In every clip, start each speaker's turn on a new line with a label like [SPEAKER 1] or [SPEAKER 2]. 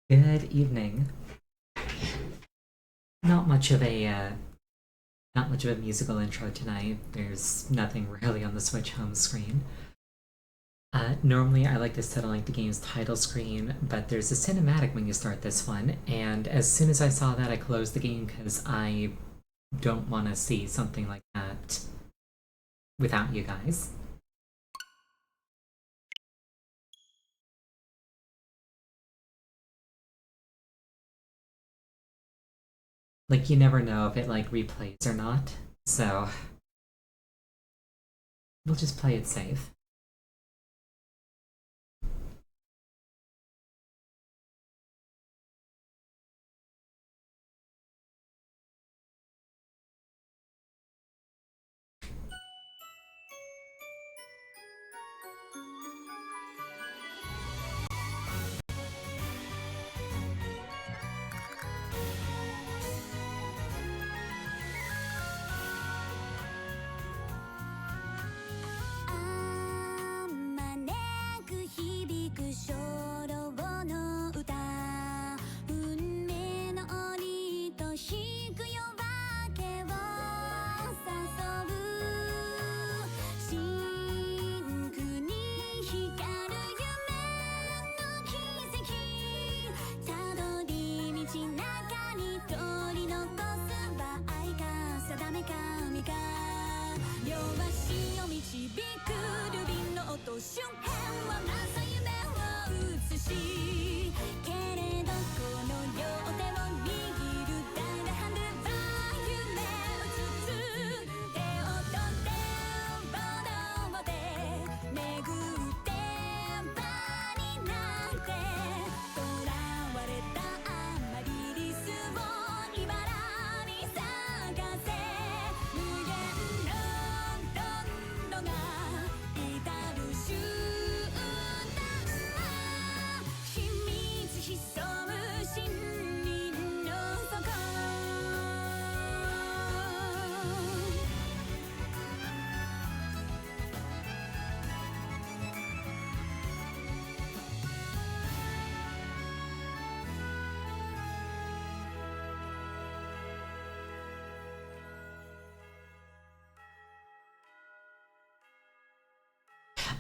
[SPEAKER 1] Good evening. Not much of a not much of a musical intro tonight. There's nothing really on the Switch home screen. Normally I like to set on like the game's title screen, but there's a cinematic when you start this one, and as soon as I saw that, I closed the game because I don't want to see something like that without you guys. Like, you never know if it like replays or not, so we'll just play it safe.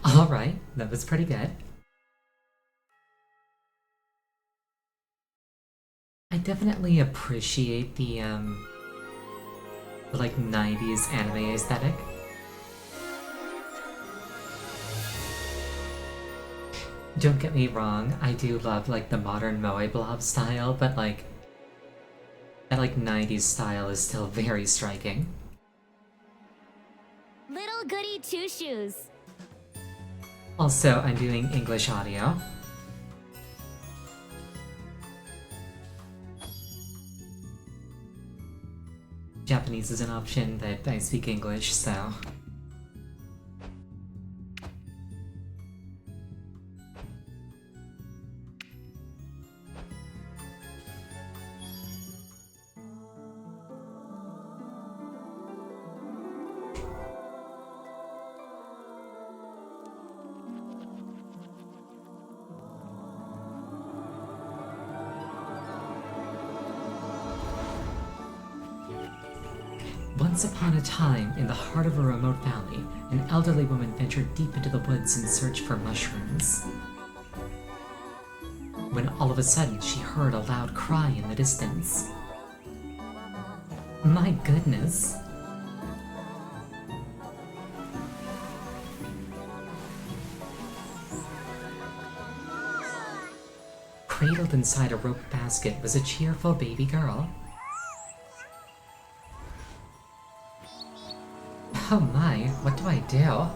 [SPEAKER 1] Alright, that was pretty good. I definitely appreciate the like 90s anime aesthetic. Don't get me wrong, I do love like the modern Moe blob style, but like that like 90s style is still very striking.
[SPEAKER 2] Little Goody Two Shoes.
[SPEAKER 1] Also, I'm doing English audio. Japanese is an option, but I speak English, so... Once upon a time, in the heart of a remote valley, an elderly woman ventured deep into the woods in search for mushrooms. When all of a sudden she heard a loud cry in the distance. My goodness! Cradled inside a rope basket was a cheerful baby girl. Oh my, what do I do?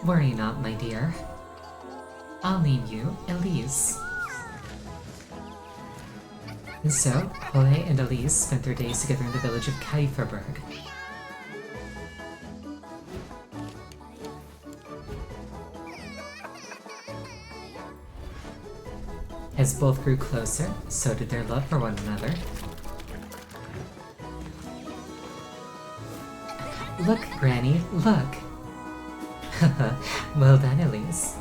[SPEAKER 1] Worry not, my dear. I'll name you Elise. And so, Jose and Elise spent their days together in the village of Kieferberg. As both grew closer, so did their love for one another. Look, Granny, look! Well done, Elise.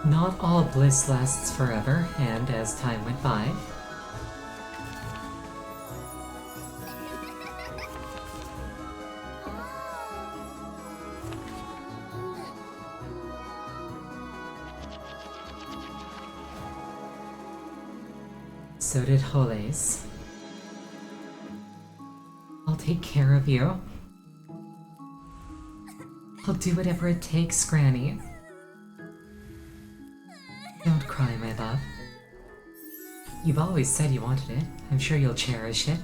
[SPEAKER 1] Not all bliss lasts forever, and as time went by, so did Holes. I'll take care of you. I'll do whatever it takes, Granny. Don't cry, my love. You've always said you wanted it. I'm sure you'll cherish it.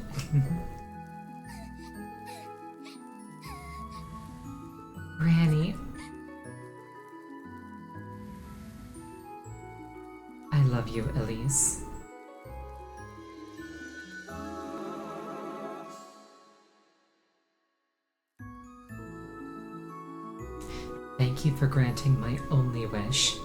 [SPEAKER 1] Granny. I love you, Elise. Thank you for granting my only wish.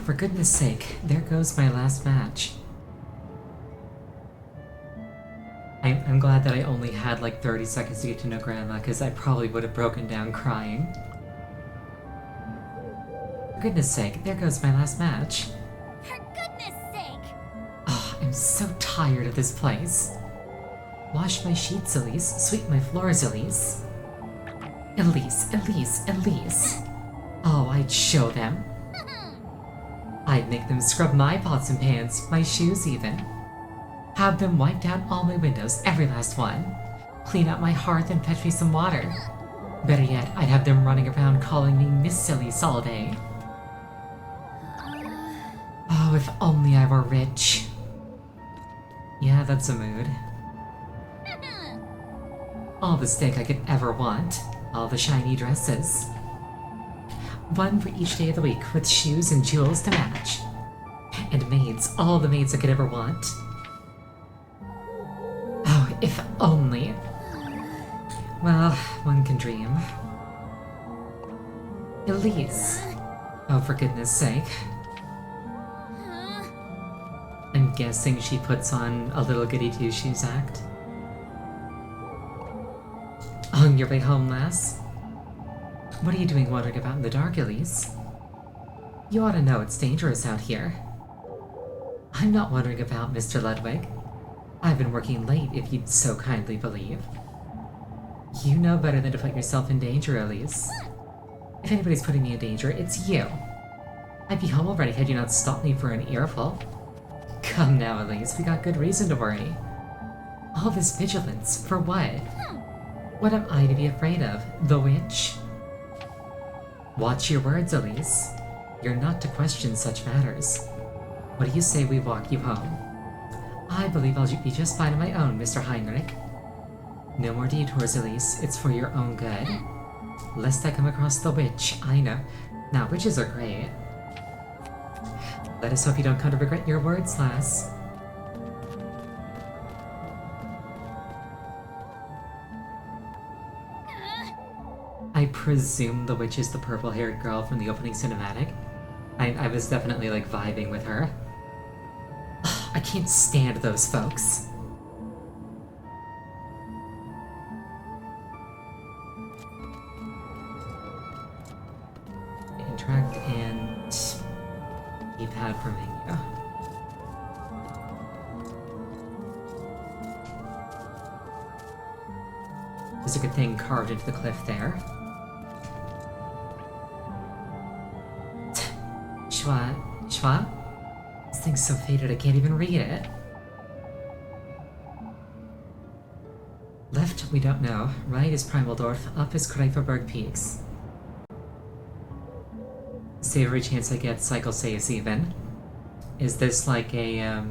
[SPEAKER 1] For goodness sake, there goes my last match. I'm glad that I only had like 30 seconds to get to know Grandma, because I probably would have broken down crying. For goodness sake, there goes my last match.
[SPEAKER 2] For goodness sake!
[SPEAKER 1] Oh, I'm so tired of this place. Wash my sheets, Elise. Sweep my floors, Elise. Elise, Elise, Elise. Oh, I'd show them. I'd make them scrub my pots and pans, my shoes even. Have them wipe down all my windows, every last one. Clean out my hearth and fetch me some water. Better yet, I'd have them running around calling me Miss Elise all day. Oh, if only I were rich. Yeah, that's a mood. All the steak I could ever want. All the shiny dresses. One for each day of the week, with shoes and jewels to match. And maids, all the maids I could ever want. Oh, if only. Well, one can dream. Elise. Oh, for goodness sake. I'm guessing she puts on a little Goody Two-Shoes act. On your way home, lass? What are you doing wandering about in the dark, Elise? You ought to know it's dangerous out here. I'm not wandering about, Mr. Ludwig. I've been working late, if you'd so kindly believe. You know better than to put yourself in danger, Elise. If anybody's putting me in danger, it's you. I'd be home already had you not stopped me for an earful. Come now, Elise, we got good reason to worry. All this vigilance, for what? What am I to be afraid of? The witch? Watch your words, Elise. You're not to question such matters. What do you say we walk you home? I believe I'll be just fine on my own, Mr. Heinrich. No more detours, Elise. It's for your own good. Lest I come across the witch, I know. Now, witches are great. Let us hope you don't come to regret your words, lass. I presume the witch is the purple-haired girl from the opening cinematic. I was definitely, like, vibing with her. Ugh, I can't stand those folks. Interact and keypad for menu. There's a good thing carved into the cliff there. Schwa? This thing's so faded I can't even read it. Left, we don't know. Right is Primaldorf, up is Krefelberg Peaks. Save every chance I get, cycle saves even. Is this like a,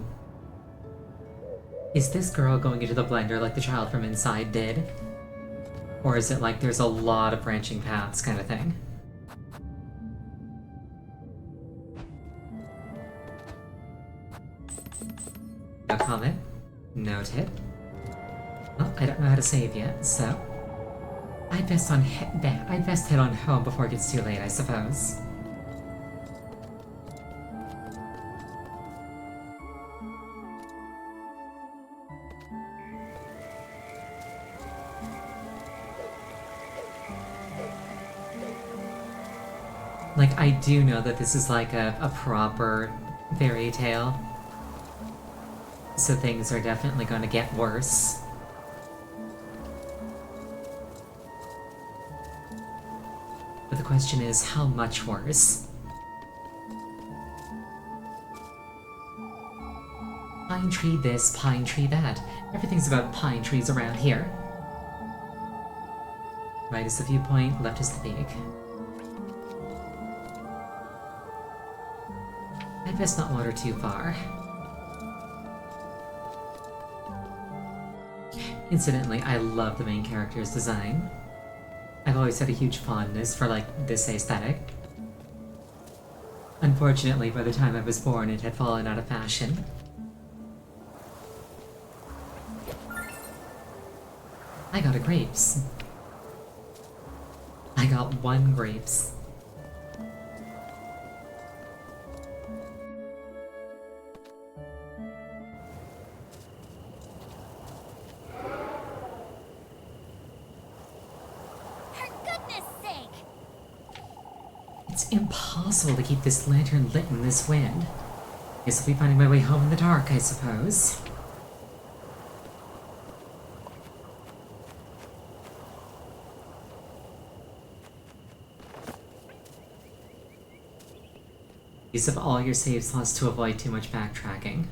[SPEAKER 1] Is this girl going into the blender like the child from Inside did? Or is it like there's a lot of branching paths kind of thing? No comment. Noted. Oh, I don't know how to save yet, so I'd best head on home before it gets too late, I suppose. Like, I do know that this is like a proper fairy tale, so things are definitely going to get worse. But the question is, how much worse? Pine tree this, pine tree that. Everything's about pine trees around here. Right is the viewpoint, left is the peak. I'd best not wander too far. Incidentally, I love the main character's design. I've always had a huge fondness for, like, this aesthetic. Unfortunately, by the time I was born, it had fallen out of fashion. I got a grapes. I got 1 grapes. It's impossible to keep this lantern lit in this wind. Guess I'll be finding my way home in the dark, I suppose. Use up all your save slots to avoid too much backtracking.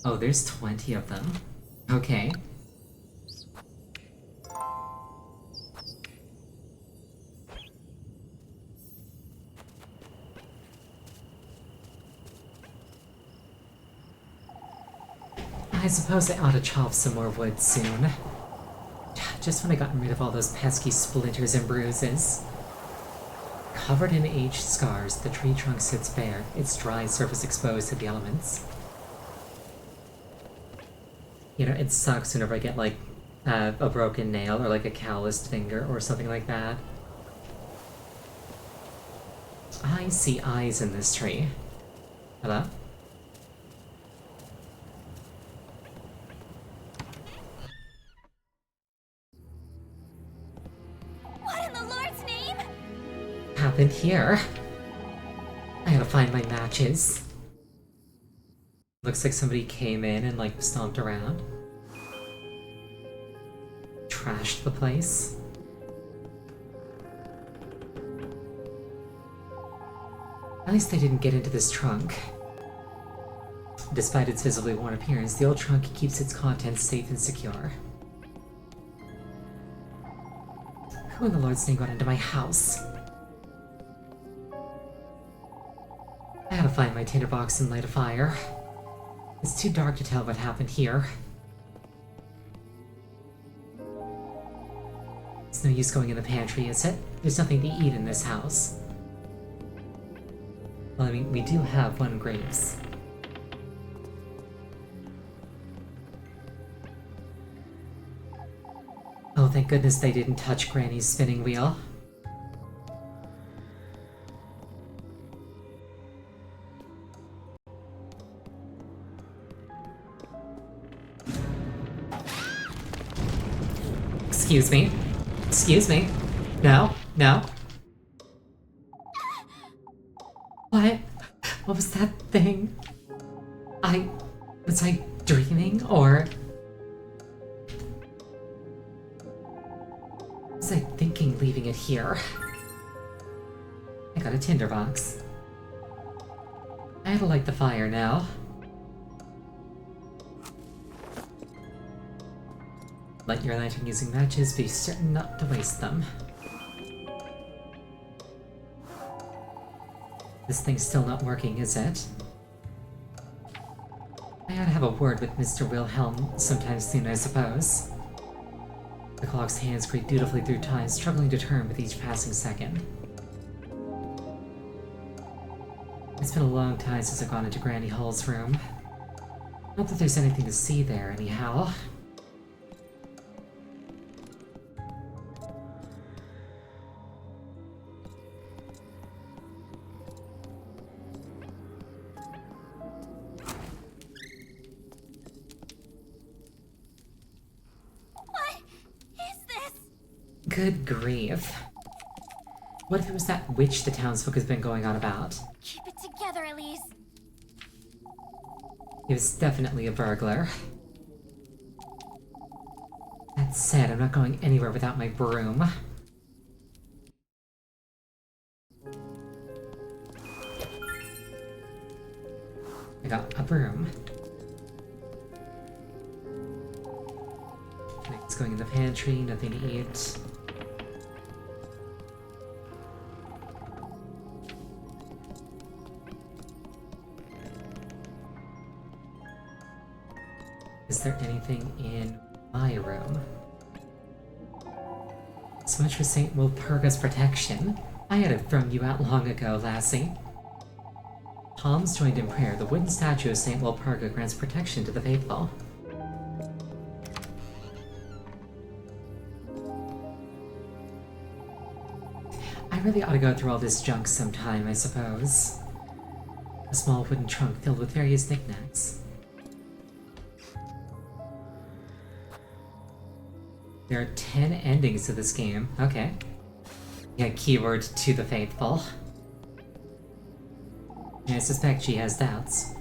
[SPEAKER 1] Oh, there's 20 of them. Okay. I suppose I ought to chop some more wood soon. Just when I gotten rid of all those pesky splinters and bruises. Covered in aged scars, the tree trunk sits bare, its dry surface exposed to the elements. You know, it sucks whenever I get, like, a broken nail or, like, a calloused finger or something like that. I see eyes in this tree. Hello?
[SPEAKER 2] What in the Lord's name?
[SPEAKER 1] Happened here? I gotta find my matches. Looks like somebody came in and, like, stomped around. Trashed the place. At least they didn't get into this trunk. Despite its visibly worn appearance, the old trunk keeps its contents safe and secure. Who in the Lord's name got into my house? I gotta find my tinderbox and light a fire. It's too dark to tell what happened here. It's no use going in the pantry, is it? There's nothing to eat in this house. Well, I mean, we do have 1 grapes. Oh, thank goodness they didn't touch Granny's spinning wheel. Excuse me. Excuse me. No, no. What? What was that thing? Was I dreaming, or... was I thinking leaving it here? I got a tinderbox. I gotta light the fire now. Light your lantern using matches, be certain not to waste them. This thing's still not working, is it? I ought to have a word with Mr. Wilhelm sometime soon, I suppose. The clock's hands creep dutifully through time, struggling to turn with each passing second. It's been a long time since I've gone into Granny Hall's room. Not that there's anything to see there, anyhow.
[SPEAKER 2] What is this?
[SPEAKER 1] Good grief. What if it was that witch the townsfolk has been going on about?
[SPEAKER 2] Keep it together, Elise.
[SPEAKER 1] He was definitely a burglar. That said, I'm not going anywhere without my broom. I got a broom. It's going in the pantry, nothing to eat. Is there anything in my room? So much for St. Wilpurga's protection. I had it thrown you out long ago, lassie. Palms joined in prayer. The wooden statue of St. Wilpurga grants protection to the faithful. I really ought to go through all this junk sometime, I suppose. A small wooden trunk filled with various knickknacks. There are 10 endings to this game. Okay. Yeah, keyword to the faithful. Yeah, I suspect she has doubts.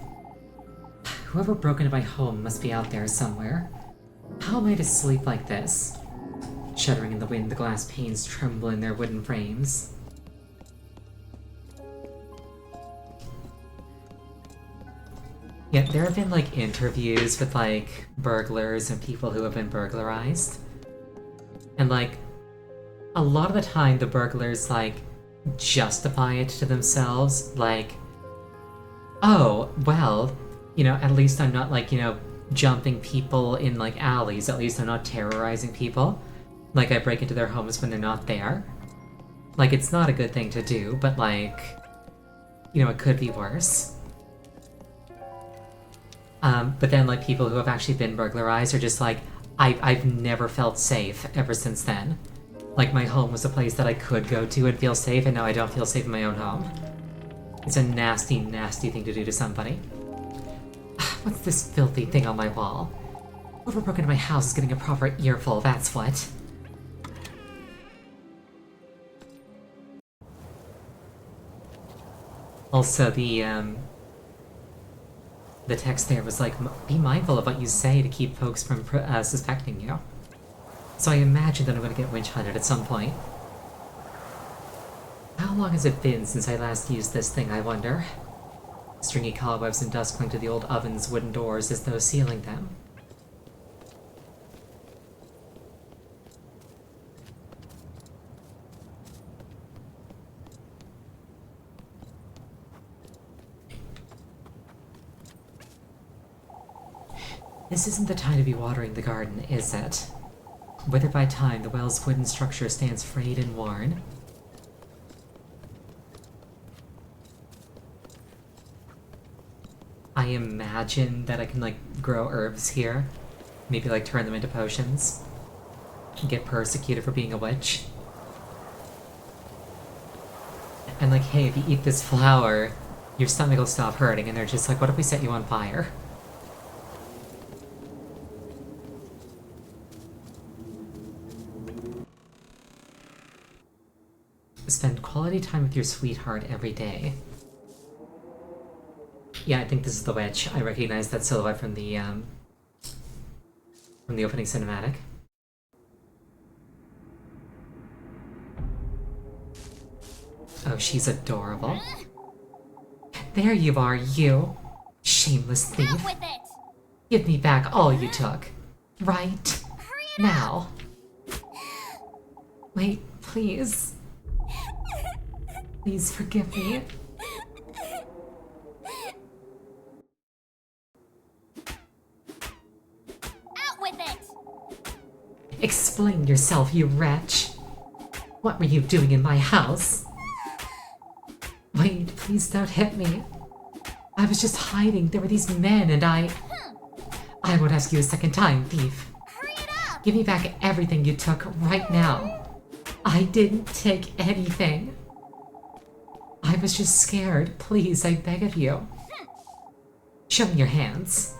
[SPEAKER 1] Whoever broke into my home must be out there somewhere. How am I to sleep like this? Shuddering in the wind, the glass panes tremble in their wooden frames. Yeah, there have been, like, interviews with, like, burglars and people who have been burglarized. And, like, a lot of the time the burglars, like, justify it to themselves, like, oh, well, you know, at least I'm not, like, you know, jumping people in, like, alleys, at least I'm not terrorizing people. Like, I break into their homes when they're not there. Like, it's not a good thing to do, but, like, you know, it could be worse. But then, like, people who have actually been burglarized are just like, I've never felt safe ever since then. Like, my home was a place that I could go to and feel safe, and now I don't feel safe in my own home. It's a nasty, nasty thing to do to somebody. What's this filthy thing on my wall? Whoever broke into my house is getting a proper earful, that's what. Also, the text there was like, be mindful of what you say to keep folks from suspecting you. So I imagine that I'm gonna get witch hunted at some point. How long has it been since I last used this thing, I wonder? Stringy cobwebs and dust cling to the old oven's wooden doors as though sealing them. This isn't the time to be watering the garden, is it? Withered by time, the well's wooden structure stands frayed and worn. I imagine that I can, like, grow herbs here. Maybe, like, turn them into potions. Get persecuted for being a witch. And, like, hey, if you eat this flower, your stomach will stop hurting, and they're just like, what if we set you on fire? Spend quality time with your sweetheart every day. Yeah, I think this is the witch. I recognize that silhouette from the opening cinematic. Oh, she's adorable. There you are, you! Shameless thief!
[SPEAKER 2] Out with it!
[SPEAKER 1] Give me back all you took. Right
[SPEAKER 2] Hurry it
[SPEAKER 1] now. Wait, please. Please forgive me.
[SPEAKER 2] Out with it!
[SPEAKER 1] Explain yourself, you wretch. What were you doing in my house? Wait, please. Please don't hit me. I was just hiding. There were these men and I won't ask you a second time, thief.
[SPEAKER 2] Hurry it up!
[SPEAKER 1] Give me back everything you took right now. I didn't take anything. I was just scared. Please, I beg of you. Show me your hands.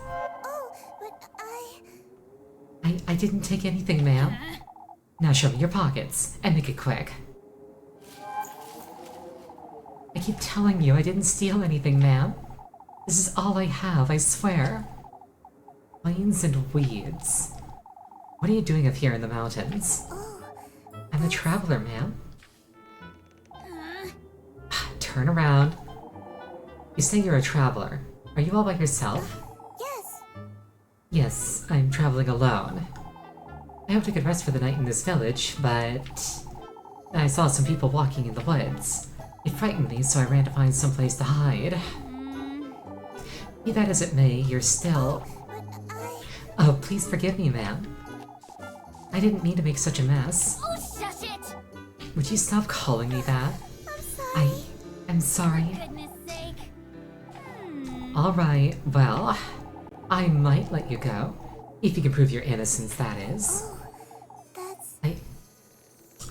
[SPEAKER 2] Oh, but
[SPEAKER 1] I didn't take anything, ma'am. Now show me your pockets, and make it quick. I keep telling you I didn't steal anything, ma'am. This is all I have, I swear. Plains and weeds. What are you doing up here in the mountains? I'm a traveler, ma'am. Turn around. You say you're a traveler. Are you all by yourself?
[SPEAKER 2] yes.
[SPEAKER 1] Yes, I'm traveling alone. I hoped I could rest for the night in this village, but I saw some people walking in the woods. It frightened me, so I ran to find some place to hide. Be that as it may, you're still... Oh, please forgive me, ma'am. I didn't mean to make such a mess.
[SPEAKER 2] Oh, shush it!
[SPEAKER 1] Would you stop calling me that? I'm sorry.
[SPEAKER 2] Goodness sake.
[SPEAKER 1] Alright, well, I might let you go. If you can prove your innocence, that is.
[SPEAKER 2] That's...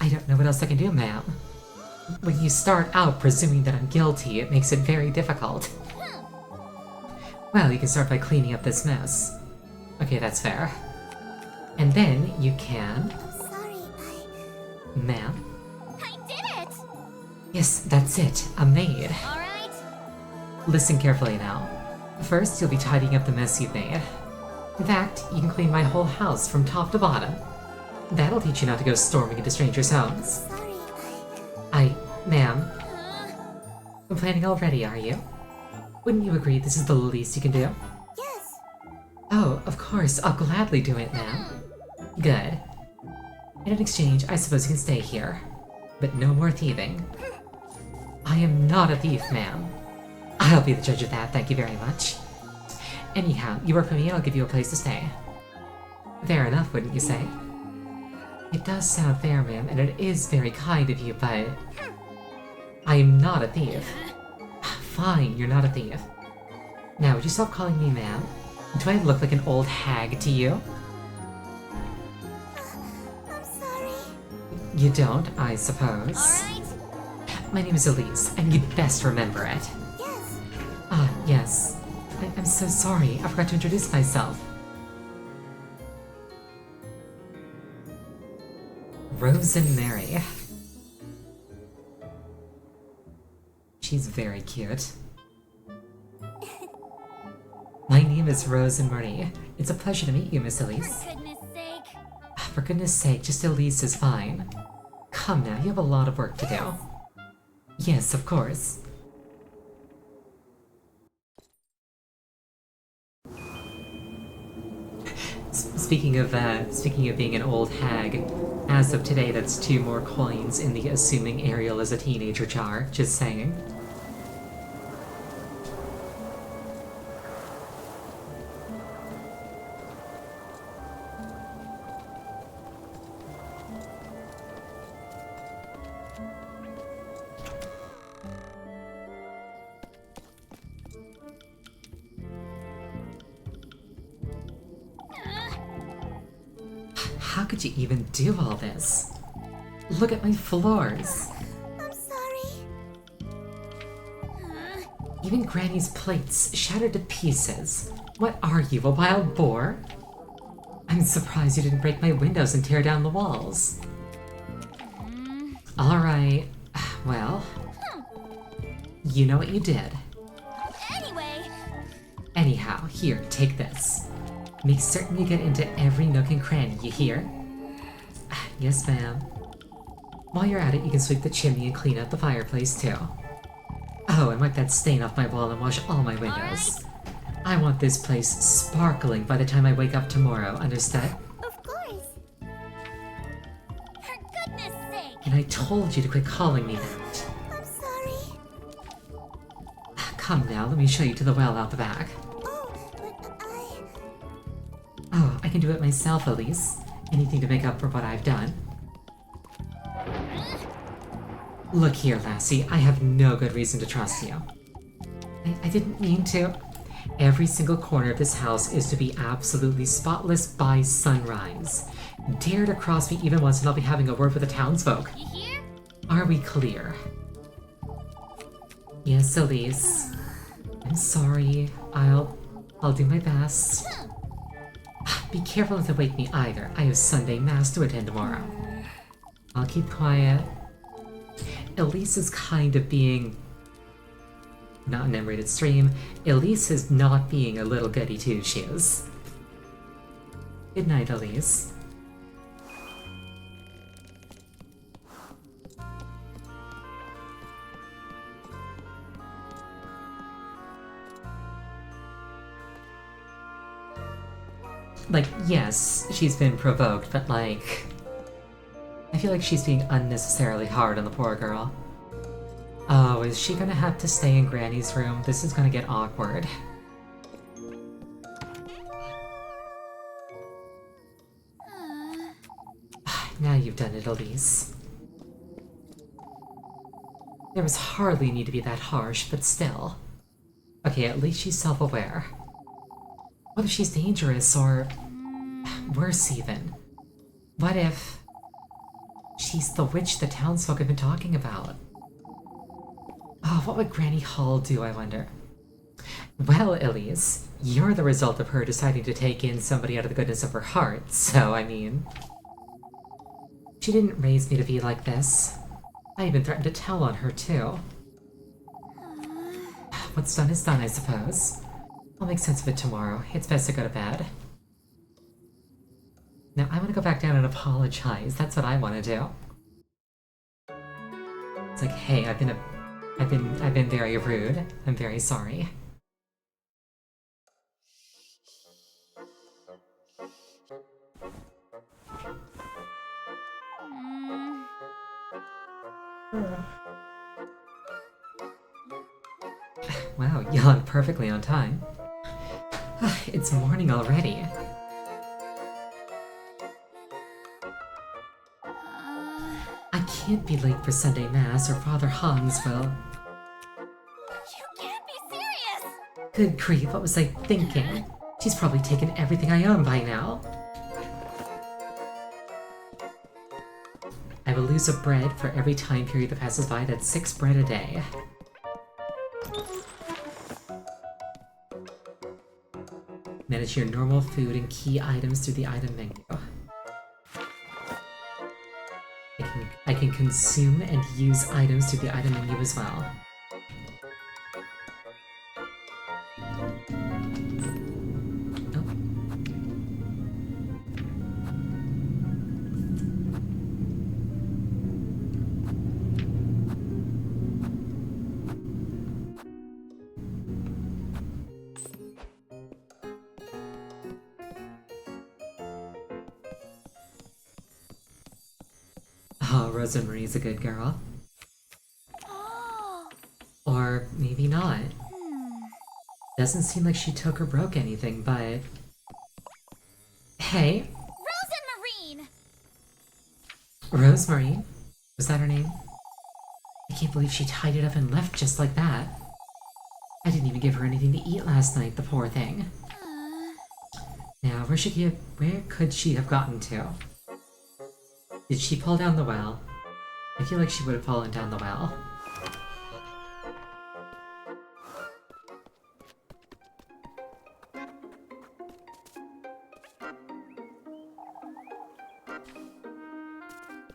[SPEAKER 1] I don't know what else I can do, ma'am. When you start out presuming that I'm guilty, it makes it very difficult. Well, you can start by cleaning up this mess. Okay, that's fair. And then you can...
[SPEAKER 2] I'm sorry,
[SPEAKER 1] Ma'am?
[SPEAKER 2] I did it!
[SPEAKER 1] Yes, that's it. A maid.
[SPEAKER 2] Alright.
[SPEAKER 1] Listen carefully now. First, you'll be tidying up the mess you've made. In fact, you can clean my whole house from top to bottom. That'll teach you not to go storming into strangers' homes.
[SPEAKER 2] Sorry,
[SPEAKER 1] Ma'am, I'm planning already, are you? Wouldn't you agree this is the least you can do?
[SPEAKER 2] yes.
[SPEAKER 1] Oh, of course, I'll gladly do it, ma'am. Good. In an exchange, I suppose you can stay here. But no more thieving. I am not a thief, ma'am. I'll be the judge of that, thank you very much. Anyhow, you work for me, I'll give you a place to stay. Fair enough, wouldn't you say? It does sound fair, ma'am, and it is very kind of you, but... I am not a thief. Fine, you're not a thief. Now, would you stop calling me ma'am? Do I look like an old hag to you?
[SPEAKER 2] I'm sorry.
[SPEAKER 1] You don't, I suppose.
[SPEAKER 2] Alright.
[SPEAKER 1] My name is Elise, and you'd best remember it.
[SPEAKER 2] Yes.
[SPEAKER 1] Ah, yes. I'm so sorry, I forgot to introduce myself. Rose and Mary. She's very cute. My name is Rose and Marie. It's a pleasure to meet you, Miss Elise.
[SPEAKER 2] For goodness sake.
[SPEAKER 1] For goodness sake, just Elise is fine. Come now, you have a lot of work to do. Yes, of course. Speaking of being an old hag, as of today, that's 2 more coins in the assuming Ariel is a teenager jar. Just saying. How could you even do all this? Look at my floors.
[SPEAKER 2] I'm sorry.
[SPEAKER 1] Even Granny's plates shattered to pieces. What are you, a wild boar? I'm surprised you didn't break my windows and tear down the walls. Alright, well, you know what you did.
[SPEAKER 2] Anyway.
[SPEAKER 1] Anyhow, here, take this. Make certain you get into every nook and cranny, you hear? Yes, ma'am. While you're at it, you can sweep the chimney and clean out the fireplace, too. Oh, and wipe that stain off my wall and wash all my windows. I want this place sparkling by the time I wake up tomorrow, understood?
[SPEAKER 2] Of course. For goodness sake.
[SPEAKER 1] And I told you to quit calling me that.
[SPEAKER 2] I'm sorry.
[SPEAKER 1] Come now, let me show you to the well out the back.
[SPEAKER 2] Oh, but
[SPEAKER 1] Oh, I can do it myself, Elise. Anything to make up for what I've done. Look here, lassie, I have no good reason to trust you. I didn't mean to. Every single corner of this house is to be absolutely spotless by sunrise. Dare to cross me even once and I'll be having a word with the townsfolk.
[SPEAKER 2] You hear?
[SPEAKER 1] Are we clear? Yes, Elise. I'm sorry. I'll do my best. Be careful not to wake me either. I have Sunday Mass to attend tomorrow. I'll keep quiet. Elise is kind of being... Not an M-rated stream. Elise is not being a little goody two-shoes. Good night, Elise. Like, yes, she's been provoked, but like... I feel like she's being unnecessarily hard on the poor girl. Oh, is she gonna have to stay in Granny's room? This is gonna get awkward. Now you've done it, Elise. There was hardly need to be that harsh, but still. Okay, at least she's self-aware. What if she's dangerous, or... worse even? What if... she's the witch the townsfolk have been talking about? Oh, what would Granny Hall do, I wonder? Well, Elise, you're the result of her deciding to take in somebody out of the goodness of her heart, so, I mean... She didn't raise me to be like this. I even threatened to tell on her, too. What's done is done, I suppose. I'll make sense of it tomorrow. It's best to go to bed. Now, I want to go back down and apologize. That's what I want to do. It's like, hey, I've been very rude. I'm very sorry. Wow, yawned perfectly on time. It's morning already. I can't be late for Sunday Mass or Father Hans will...
[SPEAKER 2] You can't be serious!
[SPEAKER 1] Good grief, what was I thinking? She's probably taken everything I own by now. I will lose a bread for every time period that passes by. That's 6 bread a day. Manage your normal food and key items through the item menu. I can consume and use items through the item menu as well. Oh, Rosa Marie's a good girl.
[SPEAKER 2] Oh.
[SPEAKER 1] Or maybe not. Doesn't seem like she took or broke anything, but... Hey!
[SPEAKER 2] Rosemarine!
[SPEAKER 1] Rosemary? Was that her name? I can't believe she tied it up and left just like that. I didn't even give her anything to eat last night, the poor thing. Now, where could she have gotten to? Did she fall down the well? I feel like she would have fallen down the well.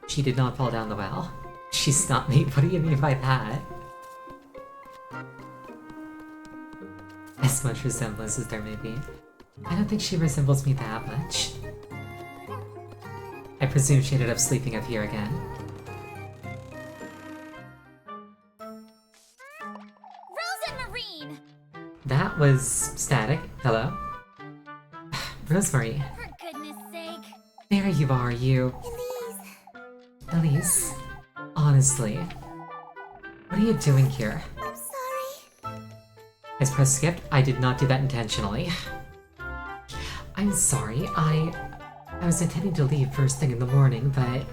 [SPEAKER 1] She did not fall down the well. She's not me. What do you mean by that? As much resemblance as there may be. I don't think she resembles me that much. I presume she ended up sleeping up here again.
[SPEAKER 2] Rosemarine!
[SPEAKER 1] That was static. Hello? Rosemary.
[SPEAKER 2] For goodness sake.
[SPEAKER 1] There you are, you. Elise. Honestly. What are you doing here?
[SPEAKER 2] I'm sorry.
[SPEAKER 1] I pressed skip. I did not do that intentionally. I'm sorry. I was intending to leave first thing in the morning, but...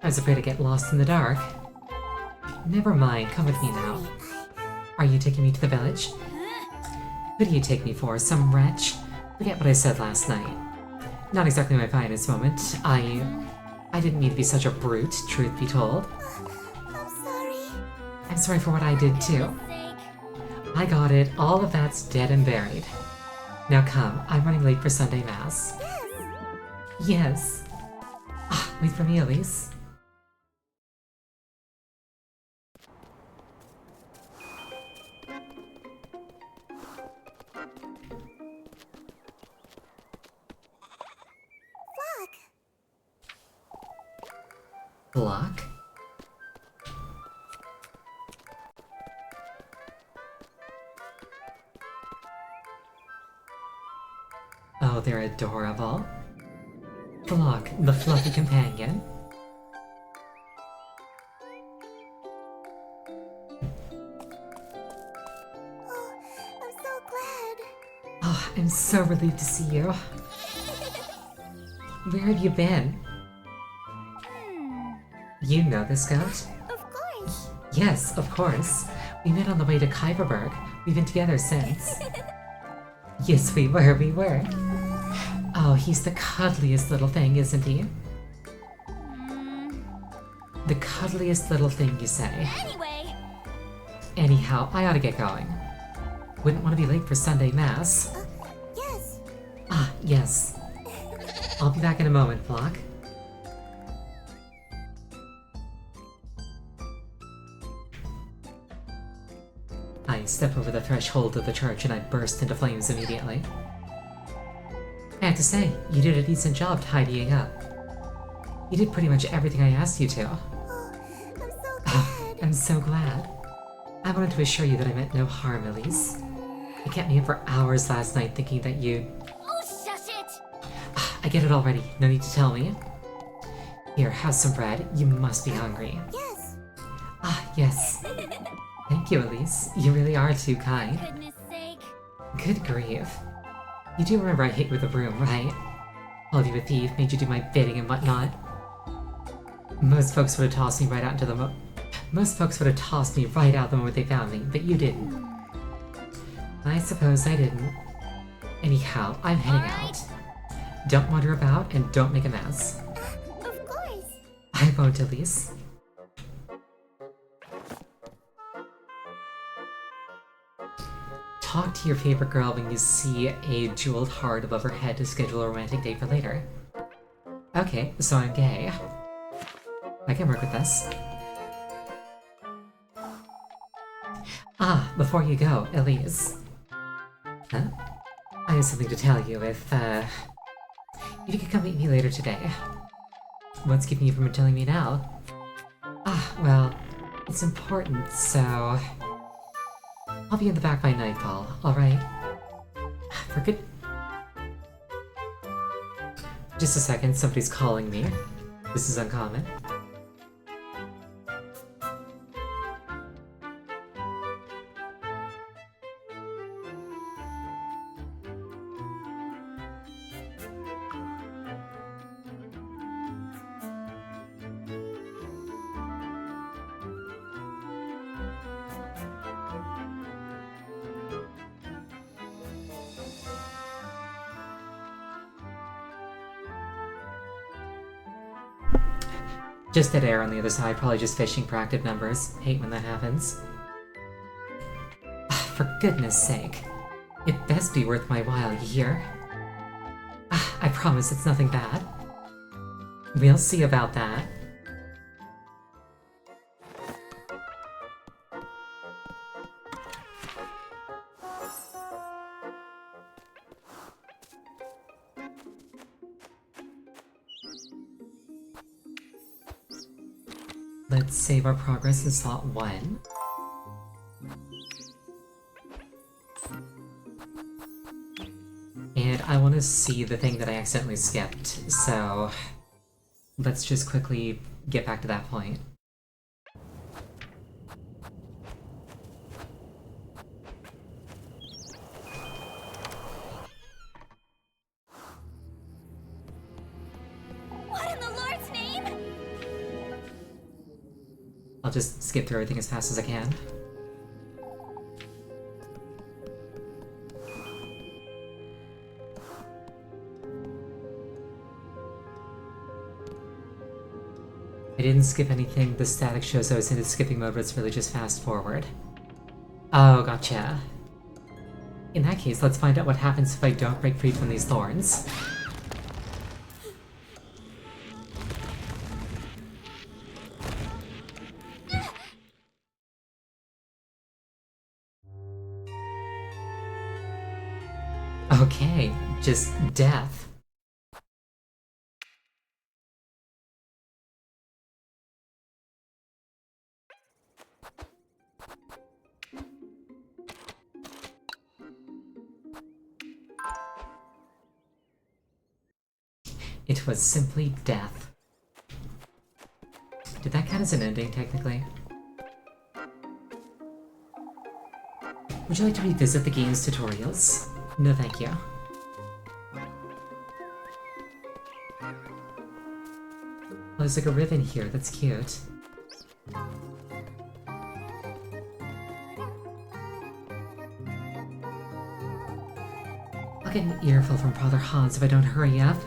[SPEAKER 1] I was afraid to get lost in the dark. Never mind, come with me now. Are you taking me to the village? Who do you take me for, some wretch? Forget what I said last night. Not exactly my finest moment. I didn't mean to be such a brute, truth be told.
[SPEAKER 2] I'm sorry.
[SPEAKER 1] I'm sorry for what I did too.
[SPEAKER 2] Sake.
[SPEAKER 1] I got it. All of that's dead and buried. Now come, I'm running late for Sunday Mass.
[SPEAKER 2] Yes.
[SPEAKER 1] Yes. Ah, wait for me, Elise.
[SPEAKER 2] Flock.
[SPEAKER 1] Block? Oh, they're adorable. Block, the fluffy companion.
[SPEAKER 2] Oh, I'm so glad.
[SPEAKER 1] Oh, I'm so relieved to see you. Where have you been? You know this, Scout?
[SPEAKER 2] Of course.
[SPEAKER 1] Yes, of course. We met on the way to Kyverberg. We've been together since. Yes, we were. Oh, he's the cuddliest little thing, isn't he? The cuddliest little thing, you say.
[SPEAKER 2] Anyway.
[SPEAKER 1] Anyhow, I ought to get going. Wouldn't want to be late for Sunday Mass.
[SPEAKER 2] Yes.
[SPEAKER 1] Ah, yes. I'll be back in a moment, Flock. I step over the threshold of the church and I burst into flames immediately. I have to say, you did a decent job tidying up. You did pretty much everything I asked you to.
[SPEAKER 2] Oh, I'm so
[SPEAKER 1] Ah,
[SPEAKER 2] glad.
[SPEAKER 1] I'm so glad. I wanted to assure you that I meant no harm, Elise. You kept me up for hours last night thinking that you'd...
[SPEAKER 2] Oh, shush it.
[SPEAKER 1] Ah, I get it already, no need to tell me. Here, have some bread. You must be hungry.
[SPEAKER 2] Yes.
[SPEAKER 1] Ah, yes. Thank you, Elise. You really are too kind.
[SPEAKER 2] Goodness sake.
[SPEAKER 1] Good grief. You do remember I hit you with a broom, right? Called you a thief, made you do my bidding and whatnot. Most folks would have tossed me right out into the Most folks would have tossed me right out the moment they found me, but you didn't. I suppose I didn't. Anyhow, I'm heading out. Don't wander about and don't make a mess.
[SPEAKER 2] Of course.
[SPEAKER 1] I won't, Elise. Talk to your favorite girl when you see a jeweled heart above her head to schedule a romantic date for later. Okay, so I'm gay. I can work with this. Ah, before you go, Elise. Huh? I have something to tell you if you could come meet me later today. What's keeping you from telling me now? Ah, well, it's important, so... I'll be in the back by nightfall, alright? For good... Just a second, somebody's calling me. This is uncommon. Just dead air on the other side, probably just fishing for active numbers. Hate when that happens. For goodness sake. It best be worth my while, you hear? I promise it's nothing bad. We'll see about that. Let's save our progress in slot 1. And I want to see the thing that I accidentally skipped, so let's just quickly get back to that point.
[SPEAKER 2] What in the Lord's name?
[SPEAKER 1] just skip through everything as fast as I can. I didn't skip anything. The static shows I was into skipping mode, but it's really just fast forward. Oh, gotcha. In that case, let's find out what happens if I don't break free from these thorns. Okay, just death. It was simply death. Did that count as an ending, technically? Would you like to revisit the game's tutorials? No, thank you. Oh, there's like a ribbon here, that's cute. I'll get an earful from Father Hans if I don't hurry up.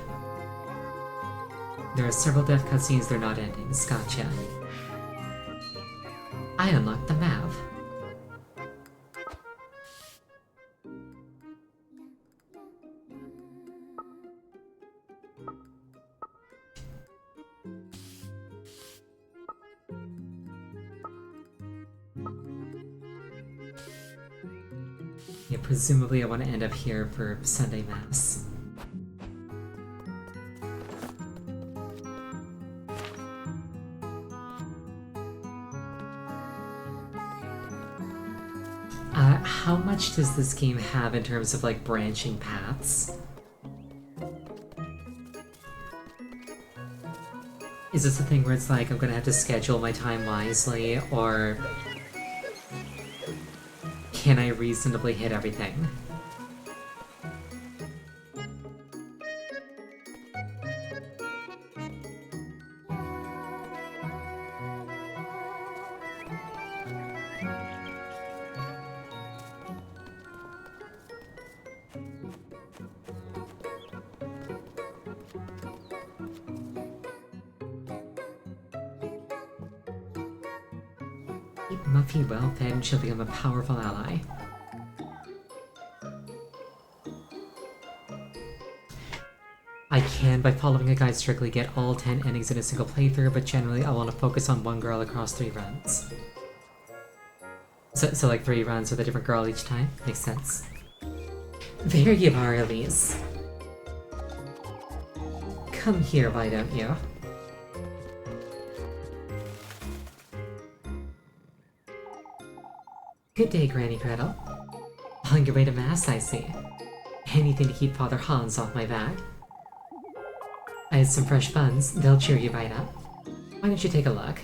[SPEAKER 1] There are several death cutscenes, they're not endings. Gotcha. I unlocked the map. Yeah, presumably I want to end up here for Sunday Mass. How much does this game have in terms of, like, branching paths? Is this a thing where it's like, I'm gonna have to schedule my time wisely, or can I reasonably hit everything? Keep Muffy well fed and she'll become a powerful ally. I can, by following a guide strictly, get all 10 endings in a single playthrough, but generally I want to focus on one girl across 3 runs. So like 3 runs with a different girl each time? Makes sense. There you are, Elise. Come here, why don't you? Good day, Granny Gretel. On your way to Mass, I see. Anything to keep Father Hans off my back. I had some fresh buns, they'll cheer you right up. Why don't you take a look?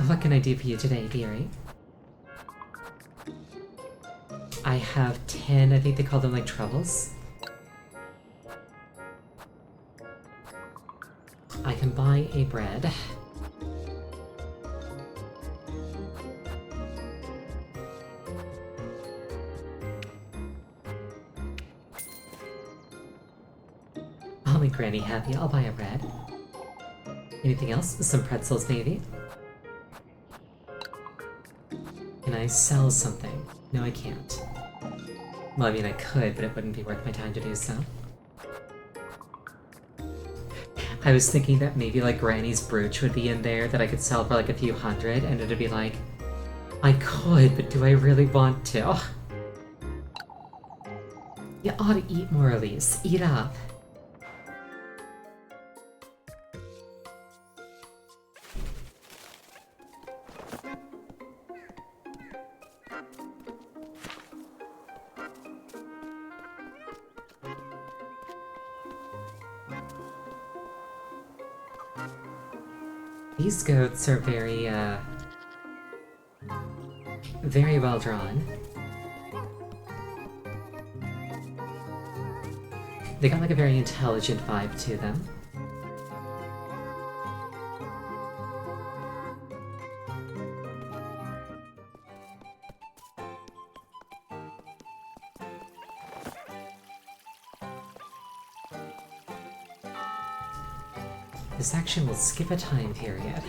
[SPEAKER 1] What can I do for you today, dearie? I have 10, I think they call them like troubles. I can buy a bread. I'll make Granny happy, I'll buy a bread. Anything else? Some pretzels, maybe? Can I sell something? No, I can't. Well, I mean, I could, but it wouldn't be worth my time to do so. I was thinking that maybe, like, Granny's brooch would be in there that I could sell for, like, a few hundred, and it'd be like, I could, but do I really want to? You ought to eat more, Elise. Eat up. These goats are very, very well drawn. They got like a very intelligent vibe to them. This action will skip a time period.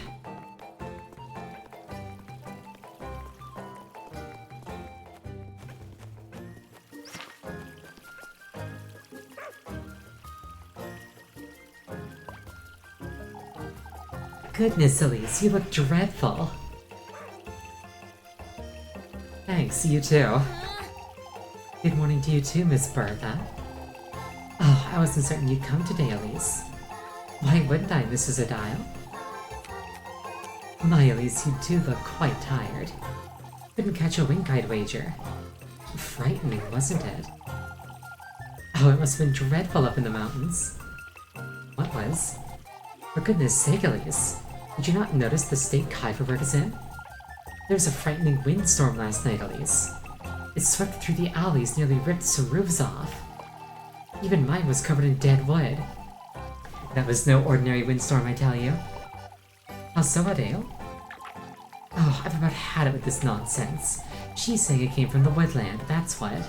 [SPEAKER 1] Goodness, Elise, you look dreadful. Thanks, you too. Good morning to you too, Miss Bertha. Oh, I wasn't certain you'd come today, Elise. Why wouldn't I, Mrs. Adile? My Elise, you do look quite tired. Couldn't catch a wink, I'd wager. Frightening, wasn't it? Oh, it must have been dreadful up in the mountains. What was? For goodness sake, Elise, did you not notice the state Kuiperberg is in? There was a frightening windstorm last night, Elise. It swept through the alleys, nearly ripped some roofs off. Even mine was covered in dead wood. That was no ordinary windstorm, I tell you. How so, Adele? Oh, I've about had it with this nonsense. She's saying it came from the woodland, that's what.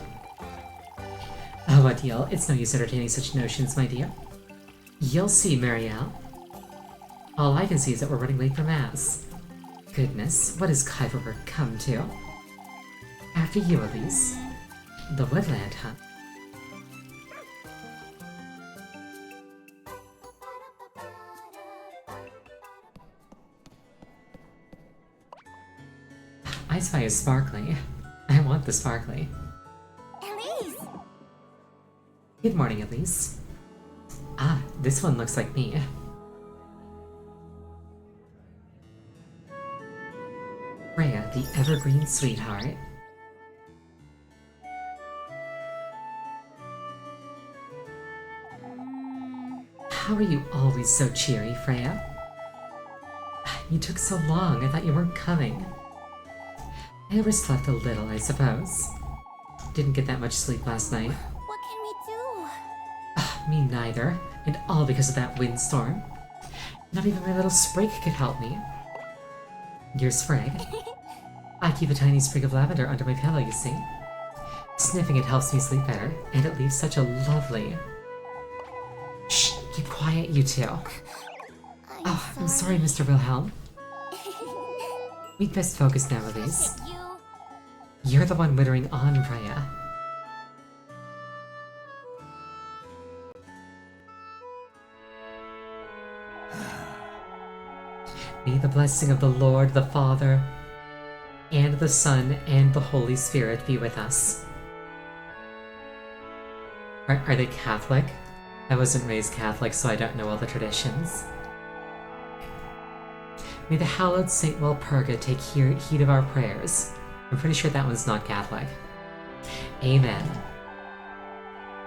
[SPEAKER 1] Oh, Adele, it's no use entertaining such notions, my dear. You'll see, Marielle. All I can see is that we're running late for Mass. Goodness, what has Kuiperberg come to? After you, Elise. The woodland, huh? I spy a sparkly. I want the sparkly.
[SPEAKER 2] Elise!
[SPEAKER 1] Good morning, Elise. Ah, this one looks like me. Freya, the evergreen sweetheart. How are you always so cheery, Freya? You took so long, I thought you weren't coming. I overslept a little, I suppose. Didn't get that much sleep last night.
[SPEAKER 2] What can we do?
[SPEAKER 1] Me neither, and all because of that windstorm. Not even my little sprig could help me. Your sprig? I keep a tiny sprig of lavender under my pillow, you see. Sniffing it helps me sleep better, and it leaves such a lovely... Shh, keep quiet, you two. I'm sorry, Mr. Wilhelm. We'd best focus now, Elise. You're the one wittering on, Freya. May the blessing of the Lord, the Father, and the Son, and the Holy Spirit be with us. Are they Catholic? I wasn't raised Catholic, so I don't know all the traditions. May the hallowed Saint Walpurga take heed of our prayers. I'm pretty sure that one's not Catholic. Amen.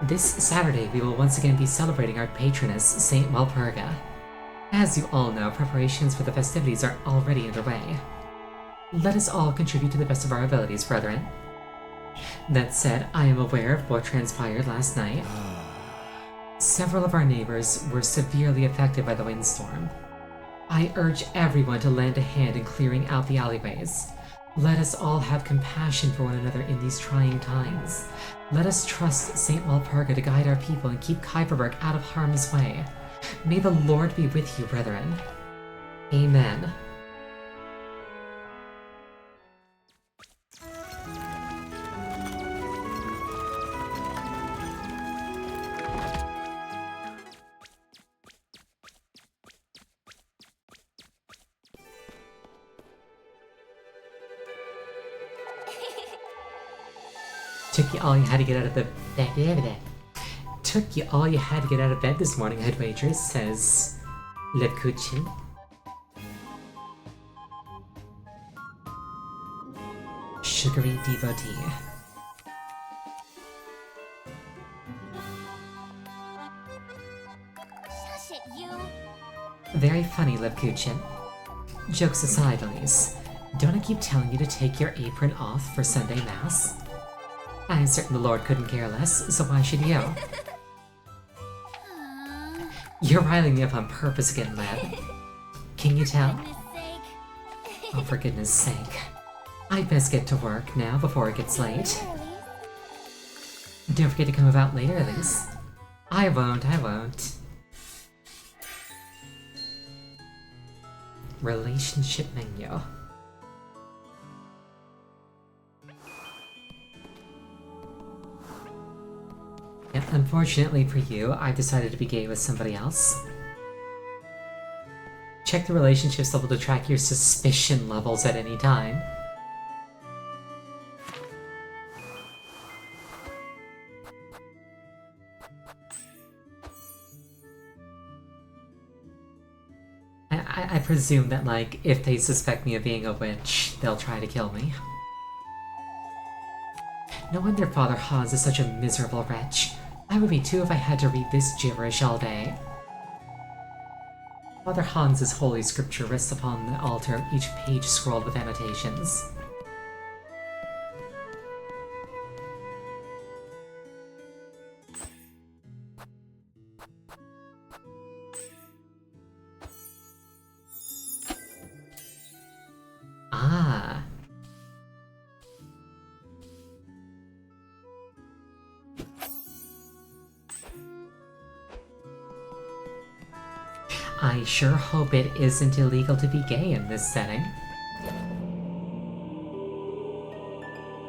[SPEAKER 1] This Saturday, we will once again be celebrating our patroness, Saint Walpurga. As you all know, preparations for the festivities are already underway. Let us all contribute to the best of our abilities, brethren. That said, I am aware of what transpired last night. Several of our neighbors were severely affected by the windstorm. I urge everyone to lend a hand in clearing out the alleyways. Let us all have compassion for one another in these trying times. Let us trust Saint Walpurga to guide our people and keep Kuiperberg out of harm's way. May the Lord be with you, brethren. Amen. Took you all you had to get out of the bed. Took you all you had to get out of bed this morning, I'd wager, says Lekuchin. Sugary devotee.
[SPEAKER 2] Shush it, you.
[SPEAKER 1] Very funny, Lekuchin. Jokes aside, Elise, don't I keep telling you to take your apron off for Sunday Mass? I'm certain the Lord couldn't care less, so why should you? You're riling me up on purpose again, lad. Can you tell?
[SPEAKER 2] Goodness sake.
[SPEAKER 1] Oh, for goodness sake. I'd best get to work now before it gets late. Don't forget to come about later, Elise. I won't. Relationship menu. Yeah, unfortunately for you, I decided to be gay with somebody else. Check the relationships level to track your suspicion levels at any time. I presume that, like, if they suspect me of being a witch, they'll try to kill me. No wonder Father Hans is such a miserable wretch. I would be too if I had to read this gibberish all day. Father Hans's holy scripture rests upon the altar, each page scrolled with annotations. Ah. I sure hope it isn't illegal to be gay in this setting.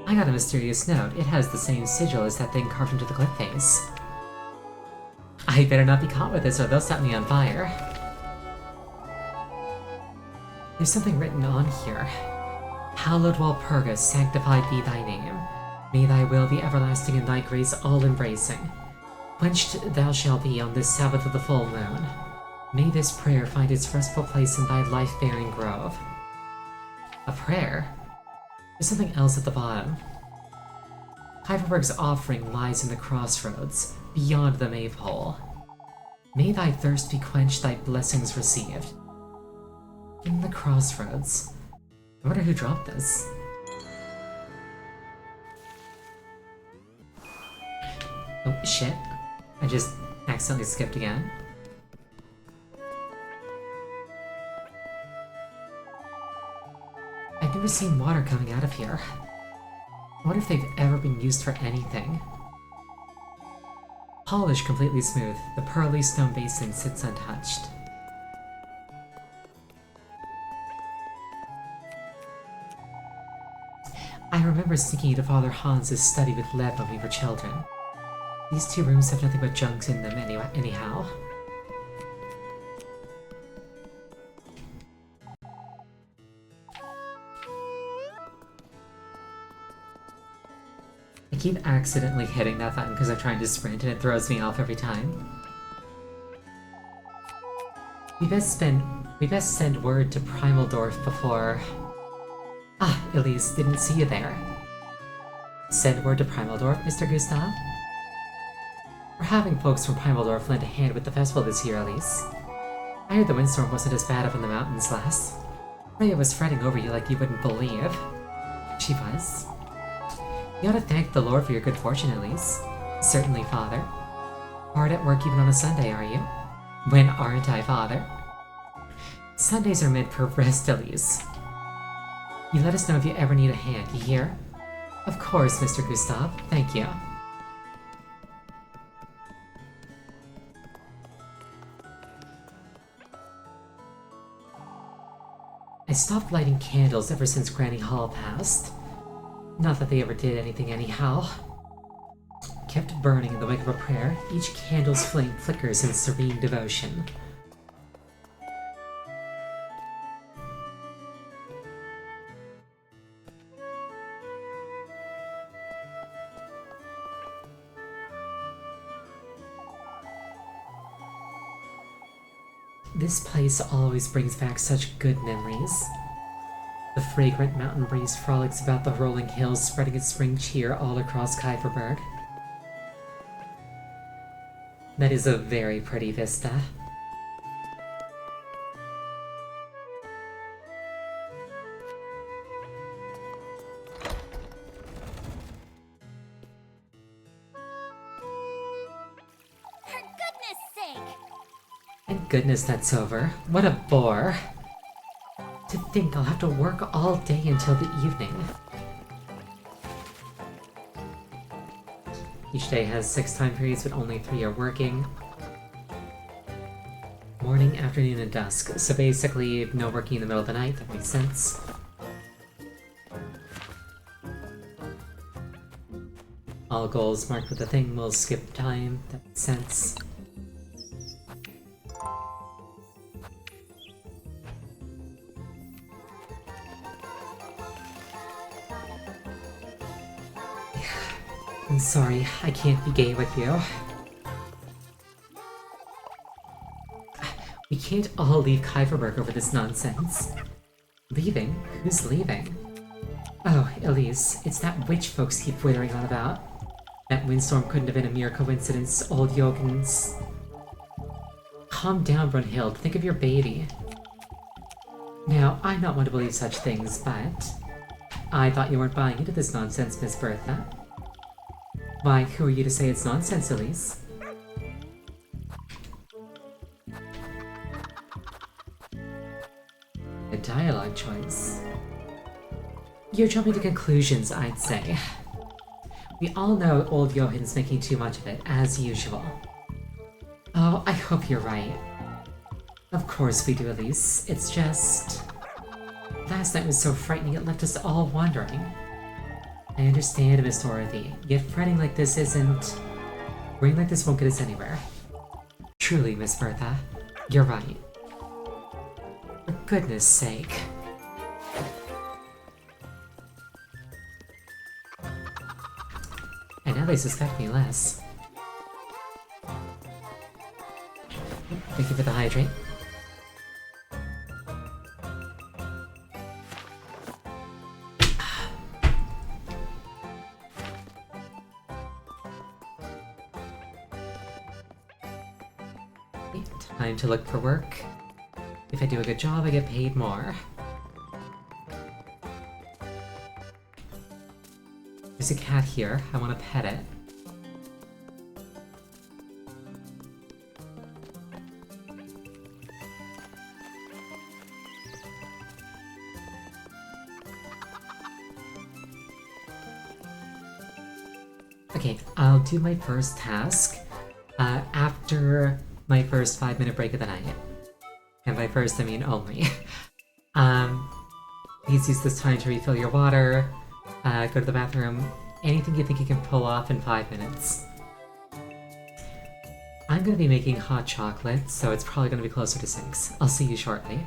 [SPEAKER 1] I got a mysterious note. It has the same sigil as that thing carved into the cliff face. I better not be caught with this or they'll set me on fire. There's something written on here. Hallowed Walpurgis, sanctified be thy name. May thy will be everlasting and thy grace all-embracing. Quenched thou shalt be on this Sabbath of the full moon. May this prayer find its restful place in thy life-bearing grove. A prayer? There's something else at the bottom. Hyperberg's offering lies in the crossroads, beyond the maypole. May thy thirst be quenched, thy blessings received. In the crossroads. I wonder who dropped this. Oh, shit. I just accidentally skipped again. I've never seen water coming out of here. I wonder if they've ever been used for anything. Polished completely smooth, the pearly stone basin sits untouched. I remember sneaking into Father Hans's study with lead when we were children. These two rooms have nothing but junks in them anyhow. I keep accidentally hitting that button because I'm trying to sprint and it throws me off every time. We best send word to Primaldorf before... Ah, Elise, didn't see you there. Send word to Primaldorf, Mr. Gustav? We're having folks from Primaldorf lend a hand with the festival this year, Elise. I heard the windstorm wasn't as bad up in the mountains last. Freya was fretting over you like you wouldn't believe. She was. You ought to thank the Lord for your good fortune, Elise. Certainly, Father. Hard at work even on a Sunday, are you? When aren't I, Father? Sundays are meant for rest, Elise. You let us know if you ever need a hand, you hear? Of course, Mr. Gustav. Thank you. I stopped lighting candles ever since Granny Hall passed. Not that they ever did anything anyhow. Kept burning in the wake of a prayer, each candle's flame flickers in serene devotion. This place always brings back such good memories. The fragrant mountain breeze frolics about the rolling hills, spreading its spring cheer all across Kuiperberg. That is a very pretty vista.
[SPEAKER 2] For goodness sake!
[SPEAKER 1] goodness that's over. What a bore. To think I'll have to work all day until the evening. Each day has 6 time periods, but only 3 are working. Morning, afternoon, and dusk. So basically, no working in the middle of the night. That makes sense. All goals marked with a thing will skip time. That makes sense. I'm sorry, I can't be gay with you. We can't all leave Kyverberg over this nonsense. Leaving? Who's leaving? Oh, Elise, it's that witch folks keep withering on about. That windstorm couldn't have been a mere coincidence, old Yogans. Calm down, Brunhild. Think of your baby. Now, I'm not one to believe such things, but... I thought you weren't buying into this nonsense, Miss Bertha. Why, who are you to say it's nonsense, Elise? A dialogue choice. You're jumping to conclusions, I'd say. We all know old Johan's making too much of it, as usual. Oh, I hope you're right. Of course we do, Elise. It's just... Last night was so frightening it left us all wondering. I understand, Miss Dorothy, yet fretting like this isn't... Worrying like this won't get us anywhere. Truly, Miss Bertha, you're right. For goodness sake. And now they suspect me less. Thank you for the hydrate. Time to look for work. If I do a good job, I get paid more. There's a cat here. I want to pet it. Okay, I'll do my first task after my first 5-minute break of the night. And by first, I mean only. Please use this time to refill your water, go to the bathroom, anything you think you can pull off in 5 minutes. I'm gonna be making hot chocolate, so it's probably gonna be closer to 6. I'll see you shortly.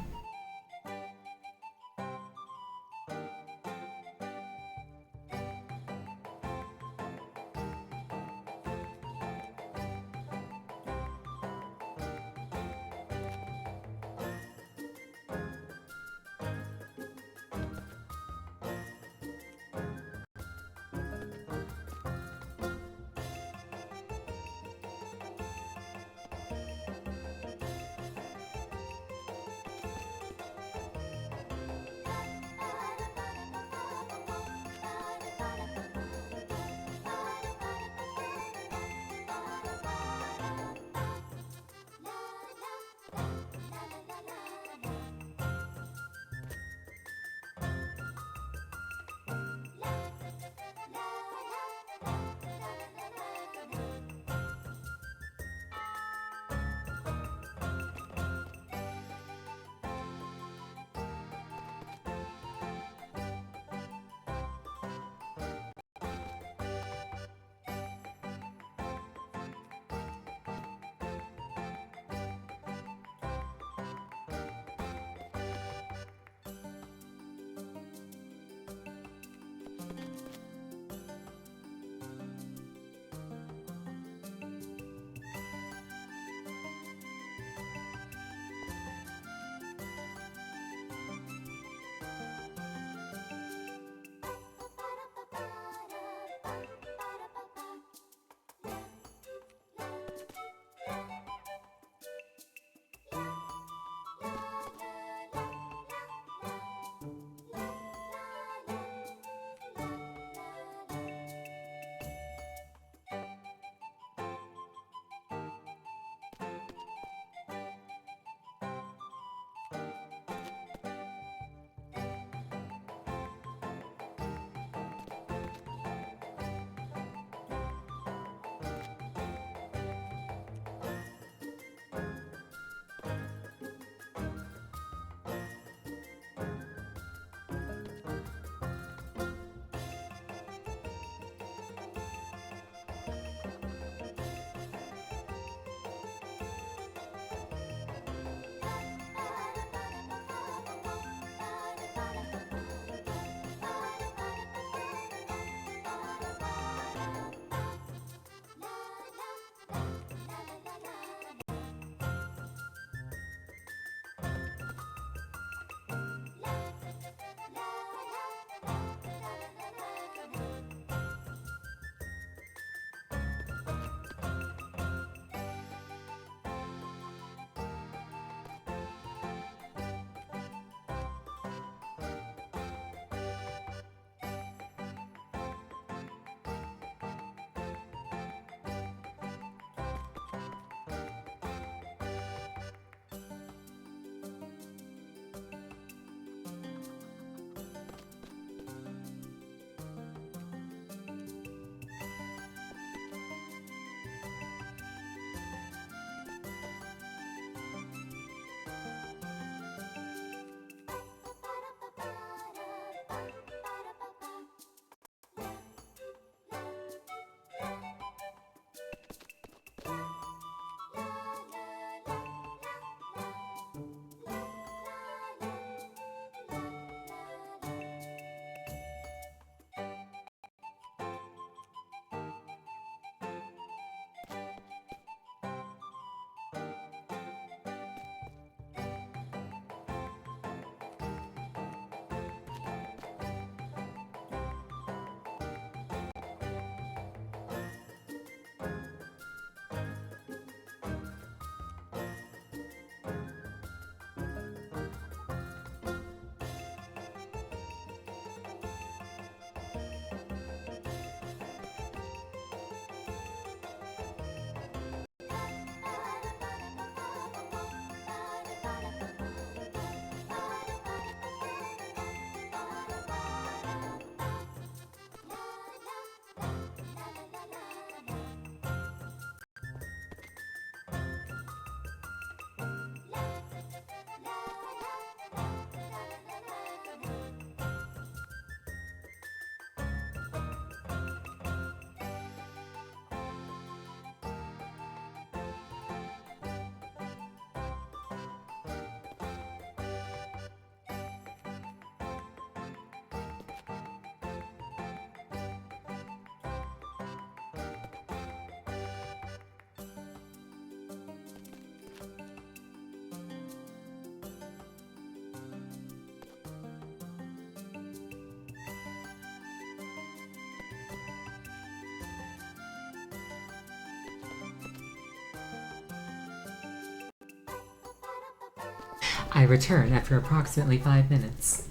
[SPEAKER 1] I return after approximately 5 minutes.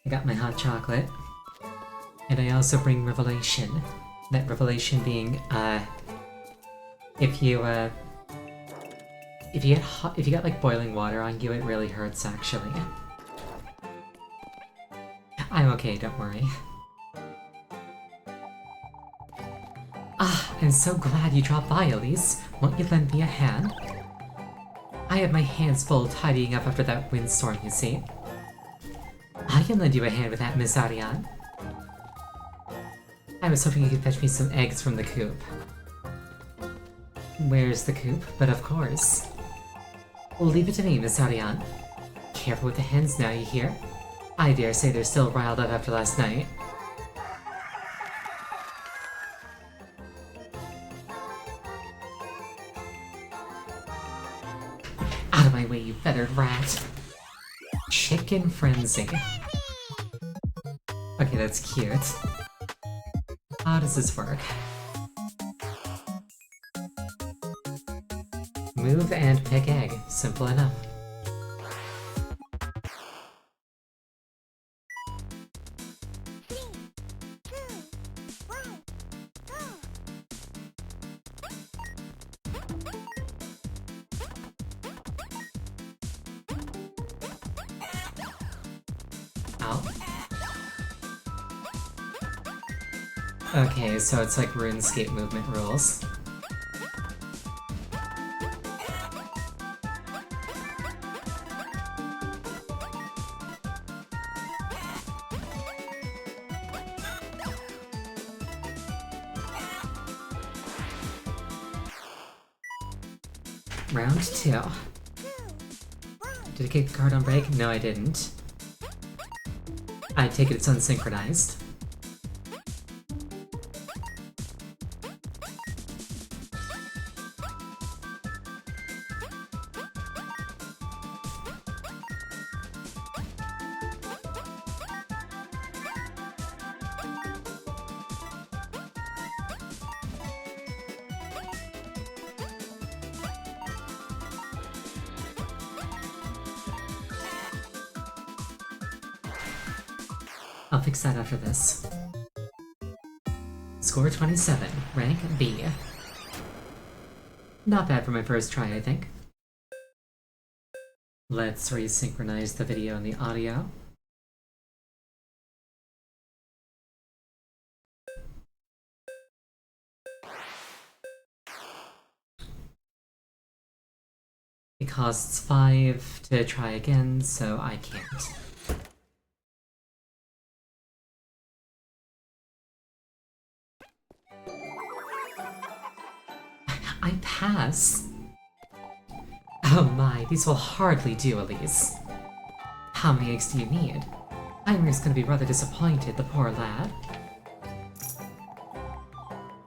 [SPEAKER 1] I got my hot chocolate. And I also bring revelation. That revelation being, if you get like boiling water on you, it really hurts actually. I'm okay, don't worry. Ah, I'm so glad you dropped by, Elise. Won't you lend me a hand? I have my hands full tidying up after that windstorm, you see. I can lend you a hand with that, Miss Ariane. I was hoping you could fetch me some eggs from the coop. Where's the coop? But of course. Leave it to me, Miss Ariane. Careful with the hens now, you hear? I dare say they're still riled up after last night. Out of my way, you feathered rat! Chicken frenzy. Okay, that's cute. How does this work? Move and pick egg. Simple enough. Okay, so it's like RuneScape movement rules. Round 2. Did I kick the card on break? No, I didn't. I take it it's unsynchronized. I'll fix that after this. Score 27, rank B. Not bad for my first try, I think. Let's resynchronize the video and the audio. It costs 5 to try again, so I can't. I pass! Oh my, these will hardly do, Elise. How many eggs do you need? Heimer's gonna be rather disappointed, the poor lad.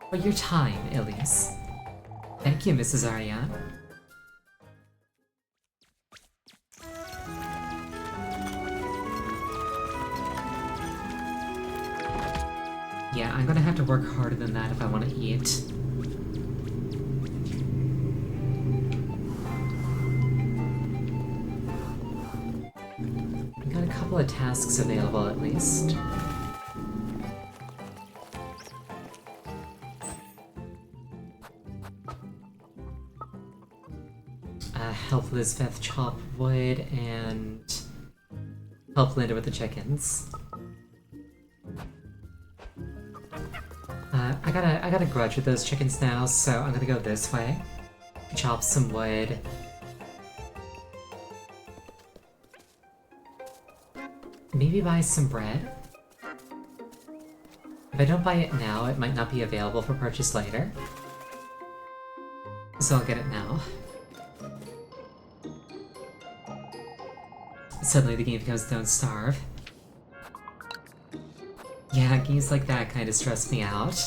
[SPEAKER 1] For your time, Elise. Thank you, Mrs. Ariane. Yeah, I'm gonna have to work harder than that if I want to eat. I've got a couple of tasks available at least. Help Lisbeth chop wood and help Linda with the chickens. I got a grudge with those chickens now, so I'm gonna go this way. Chop some wood. Maybe buy some bread? If I don't buy it now, it might not be available for purchase later. So I'll get it now. Suddenly the game becomes Don't Starve. Yeah, games like that kind of stress me out.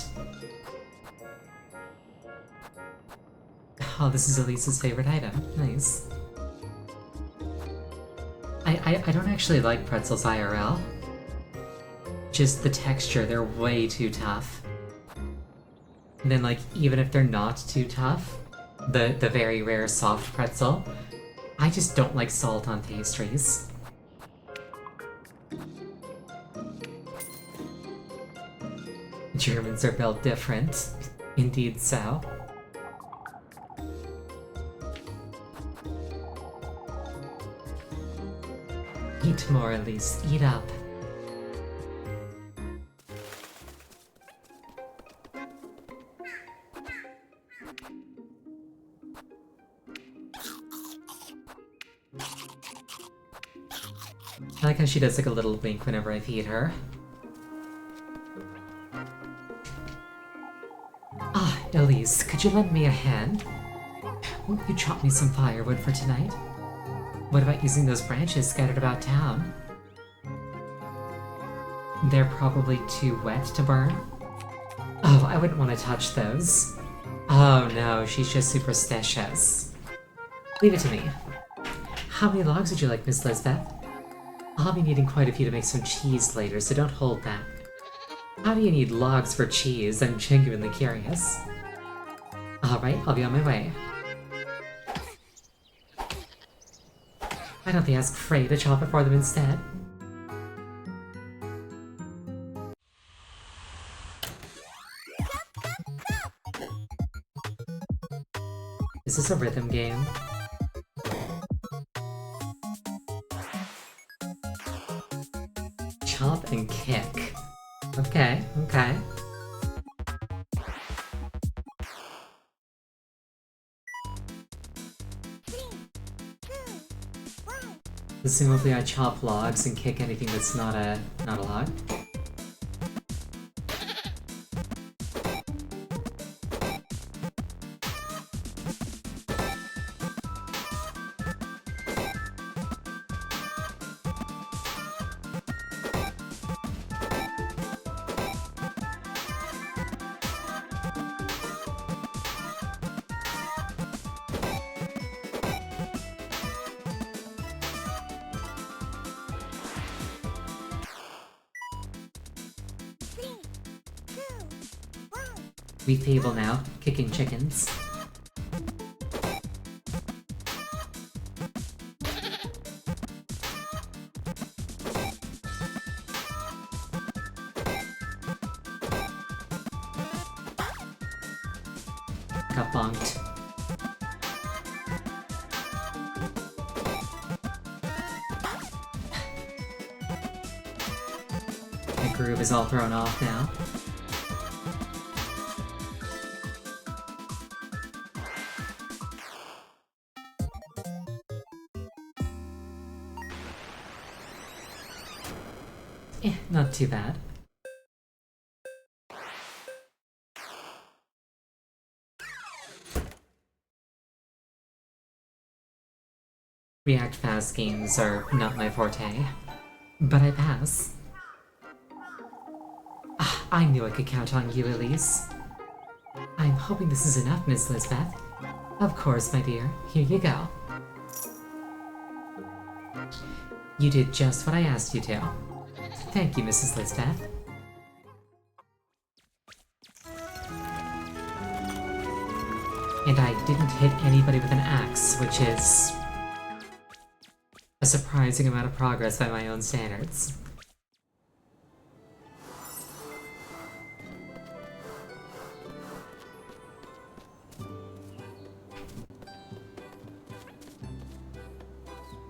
[SPEAKER 1] Oh, this is Elise's favorite item. Nice. I don't actually like pretzels IRL. Just the texture, they're way too tough. And then, like, even if they're not too tough, the very rare soft pretzel. I just don't like salt on pastries. Germans are built different. Indeed so. Eat more, Elise. Eat up. I like how she does like a little wink whenever I feed her. Ah, Elise, could you lend me a hand? Won't you chop me some firewood for tonight? What about using those branches scattered about town? They're probably too wet to burn. Oh, I wouldn't want to touch those. Oh no, she's just superstitious. Leave it to me. How many logs would you like, Miss Lisbeth? I'll be needing quite a few to make some cheese later, so don't hold back. How do you need logs for cheese? I'm genuinely curious. Alright, I'll be on my way. Why don't they ask Frey to chop it for them instead? Is this a rhythm game? Chop and kick. Okay, okay. Presumably I chop logs and kick anything that's not a log. We fable now, kicking chickens. Got bonked. My groove is all thrown off now. Not too bad. React fast games are not my forte, but I pass. Ah, I knew I could count on you, Elise. I'm hoping this is enough, Miss Lisbeth. Of course, my dear. Here you go. You did just what I asked you to. Thank you, Mrs. Lisbeth. And I didn't hit anybody with an axe, which is a surprising amount of progress by my own standards.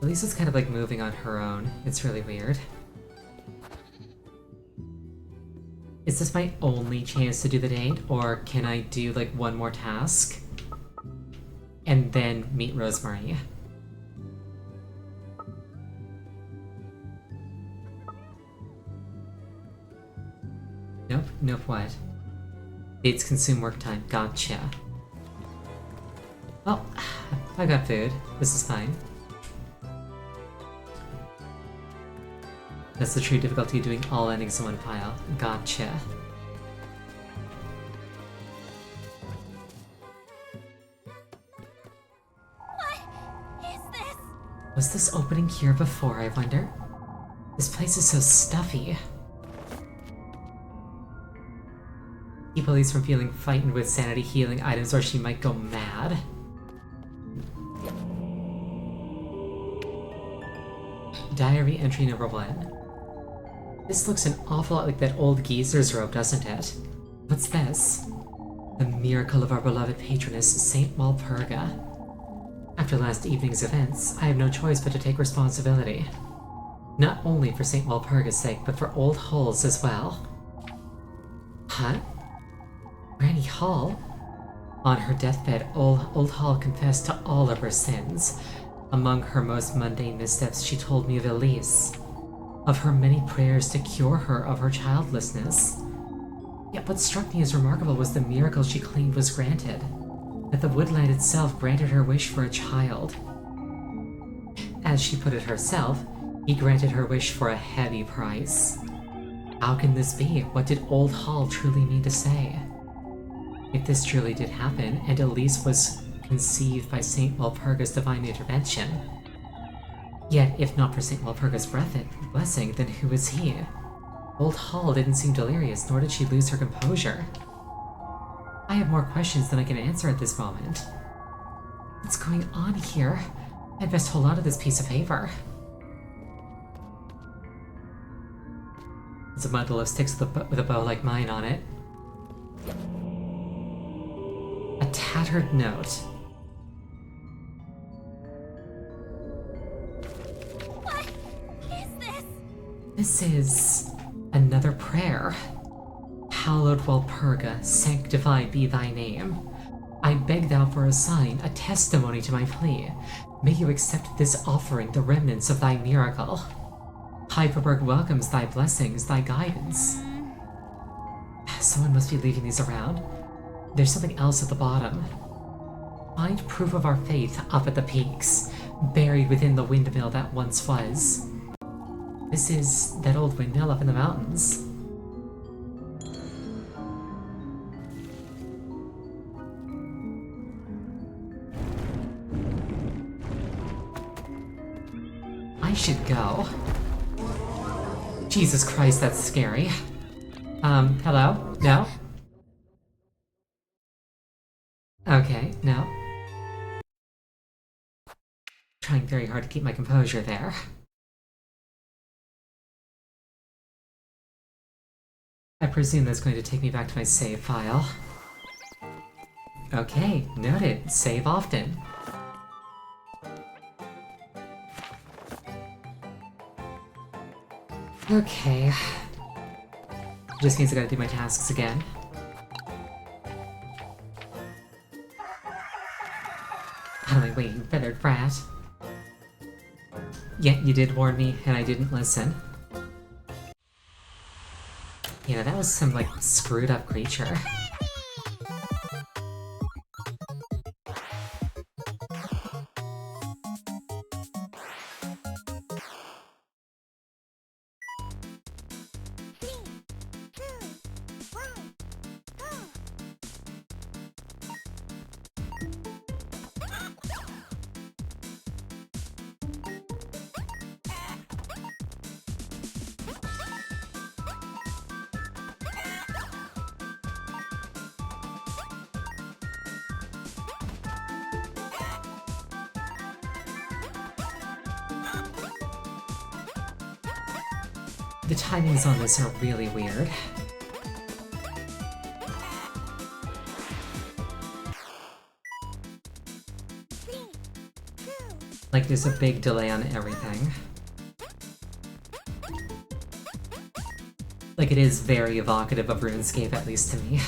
[SPEAKER 1] Lisa's kind of like moving on her own. It's really weird. Is this my only chance to do the date, or can I do like one more task and then meet Rosemary? Nope, nope, what? Dates consume work time, gotcha. Well, I got food. This is fine. That's the true difficulty of doing all endings in one file. Gotcha.
[SPEAKER 2] What is this?
[SPEAKER 1] Was this opening here before, I wonder? This place is so stuffy. Keep Elise from feeling frightened with sanity healing items or she might go mad. Diary entry number 1. This looks an awful lot like that old geezer's robe, doesn't it? What's this? The miracle of our beloved patroness, Saint Walpurga. After last evening's events, I have no choice but to take responsibility. Not only for Saint Walpurga's sake, but for Old Hull's as well. Huh? Granny Hull? On her deathbed, Old Hull confessed to all of her sins. Among her most mundane missteps, she told me of Elise, of her many prayers to cure her of her childlessness. Yet what struck me as remarkable was the miracle she claimed was granted, that the woodland itself granted her wish for a child. As she put it herself, he granted her wish for a heavy price. How can this be? What did Old Hull truly mean to say? If this truly did happen, and Elise was conceived by Saint Walpurga's divine intervention, yet if not for Saint Walpurga's blessing, then who is he? Old Hull didn't seem delirious, nor did she lose her composure. I have more questions than I can answer at this moment. What's going on here? I'd best hold on to this piece of paper. It's a bundle of sticks with a bow like mine on it. A tattered note.
[SPEAKER 2] What is this?
[SPEAKER 1] This is another prayer. Hallowed Walpurga, sanctified be thy name. I beg thou for a sign, a testimony to my plea. May you accept this offering, the remnants of thy miracle. Hyperberg welcomes thy blessings, thy guidance. Someone must be leaving these around. There's something else at the bottom. Find proof of our faith up at the peaks, buried within the windmill that once was. This is that old windmill up in the mountains. I should go. Jesus Christ, that's scary. Hello? No? Okay, no. Trying very hard to keep my composure there. I presume that's going to take me back to my save file. Okay, noted. Save often. Okay. Just means I gotta do my tasks again. Out of my way, you feathered brat. Yet you did warn me, and I didn't listen. Yeah, that was some, like, screwed up creature. The timings on this are really weird. Like, there's a big delay on everything. Like, it is very evocative of RuneScape, at least to me.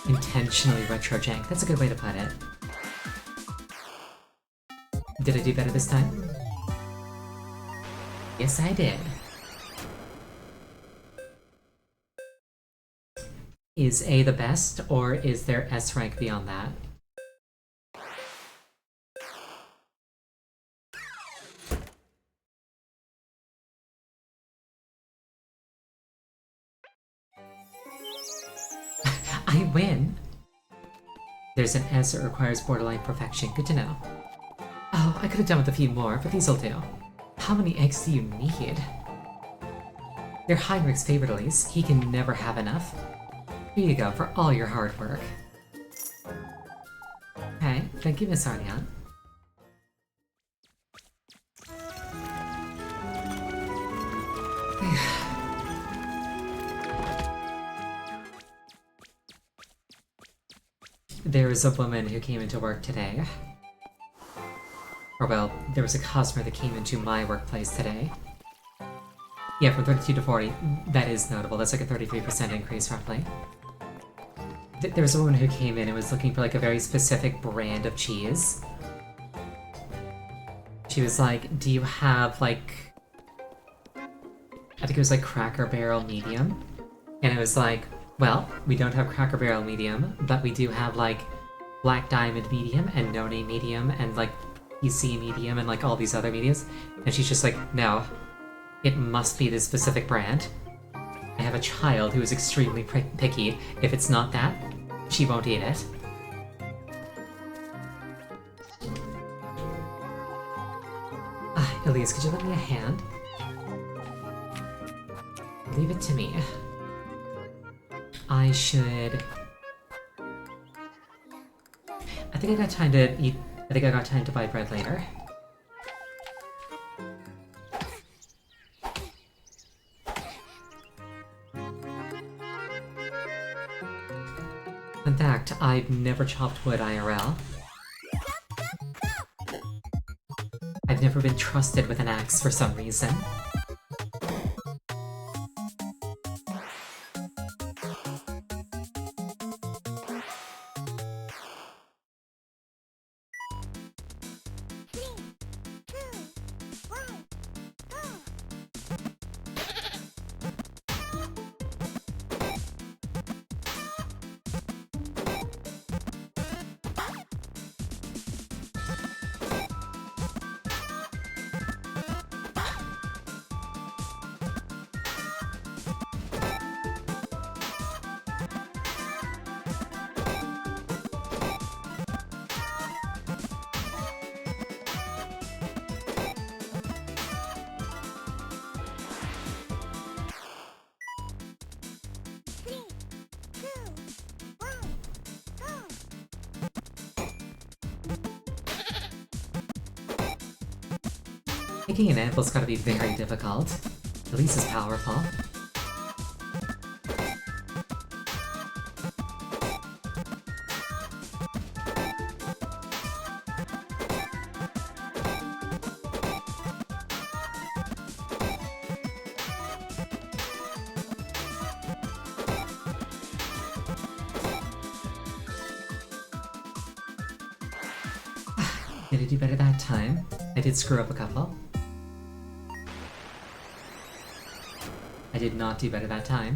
[SPEAKER 1] Intentionally retro jank. That's a good way to put it. Did I do better this time? Yes, I did. Is A the best, or is there S rank beyond that? I win! There's an S that requires borderline perfection. Good to know. Oh, I could have done with a few more, but these'll do. How many eggs do you need? They're Heinrich's favorite, Elise. He can never have enough. Here you go, for all your hard work. Okay, thank you, Miss Arnian. There was a woman who came into work today. Or well, there was a customer that came into my workplace today. Yeah, from 32 to 40, that is notable. That's like a 33% increase, roughly. There was a woman who came in and was looking for like a very specific brand of cheese. She was like, do you have like... I think it was like Cracker Barrel Medium. And it was like, well, we don't have Cracker Barrel Medium, but we do have like Black Diamond Medium and No Name Medium and like PC Medium and like all these other mediums. And she's just like, no, it must be this specific brand. I have a child who is extremely picky. If it's not that, she won't eat it. Elise, could you lend me a hand? Leave it to me. I should... I think I got time to eat... I think I got time to buy bread later. In fact, I've never chopped wood IRL. I've never been trusted with an axe for some reason. Making an anvil's gotta be very difficult. At least it's powerful. Did I do better that time? I did screw up a couple. I did not do better that time.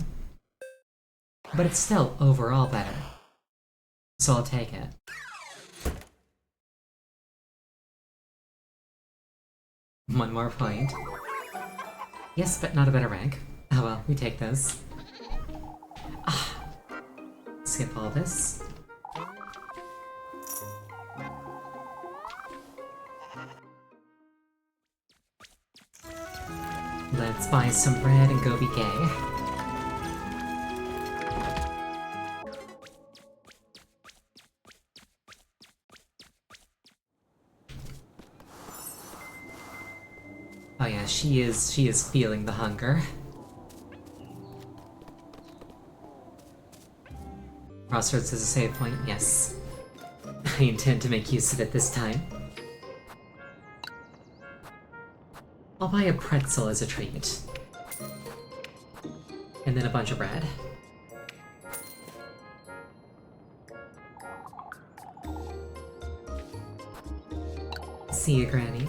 [SPEAKER 1] But it's still overall better. So I'll take it. One more point. Yes, but not a better rank. Oh well, we take those. Skip all this. Let's buy some bread and go be gay. Oh yeah, she is feeling the hunger. Crossroads is a save point, yes. I intend to make use of it this time. I'll buy a pretzel as a treat. And then a bunch of bread. See you, Granny.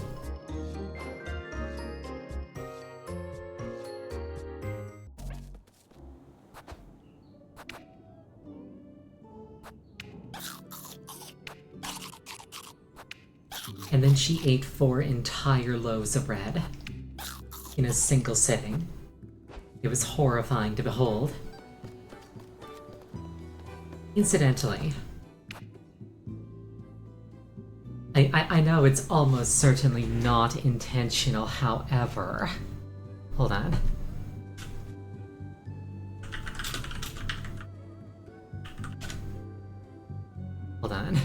[SPEAKER 1] And then she ate 4 entire loaves of bread in a single sitting. It was horrifying to behold. Incidentally, I know it's almost certainly not intentional, however... Hold on. Hold on.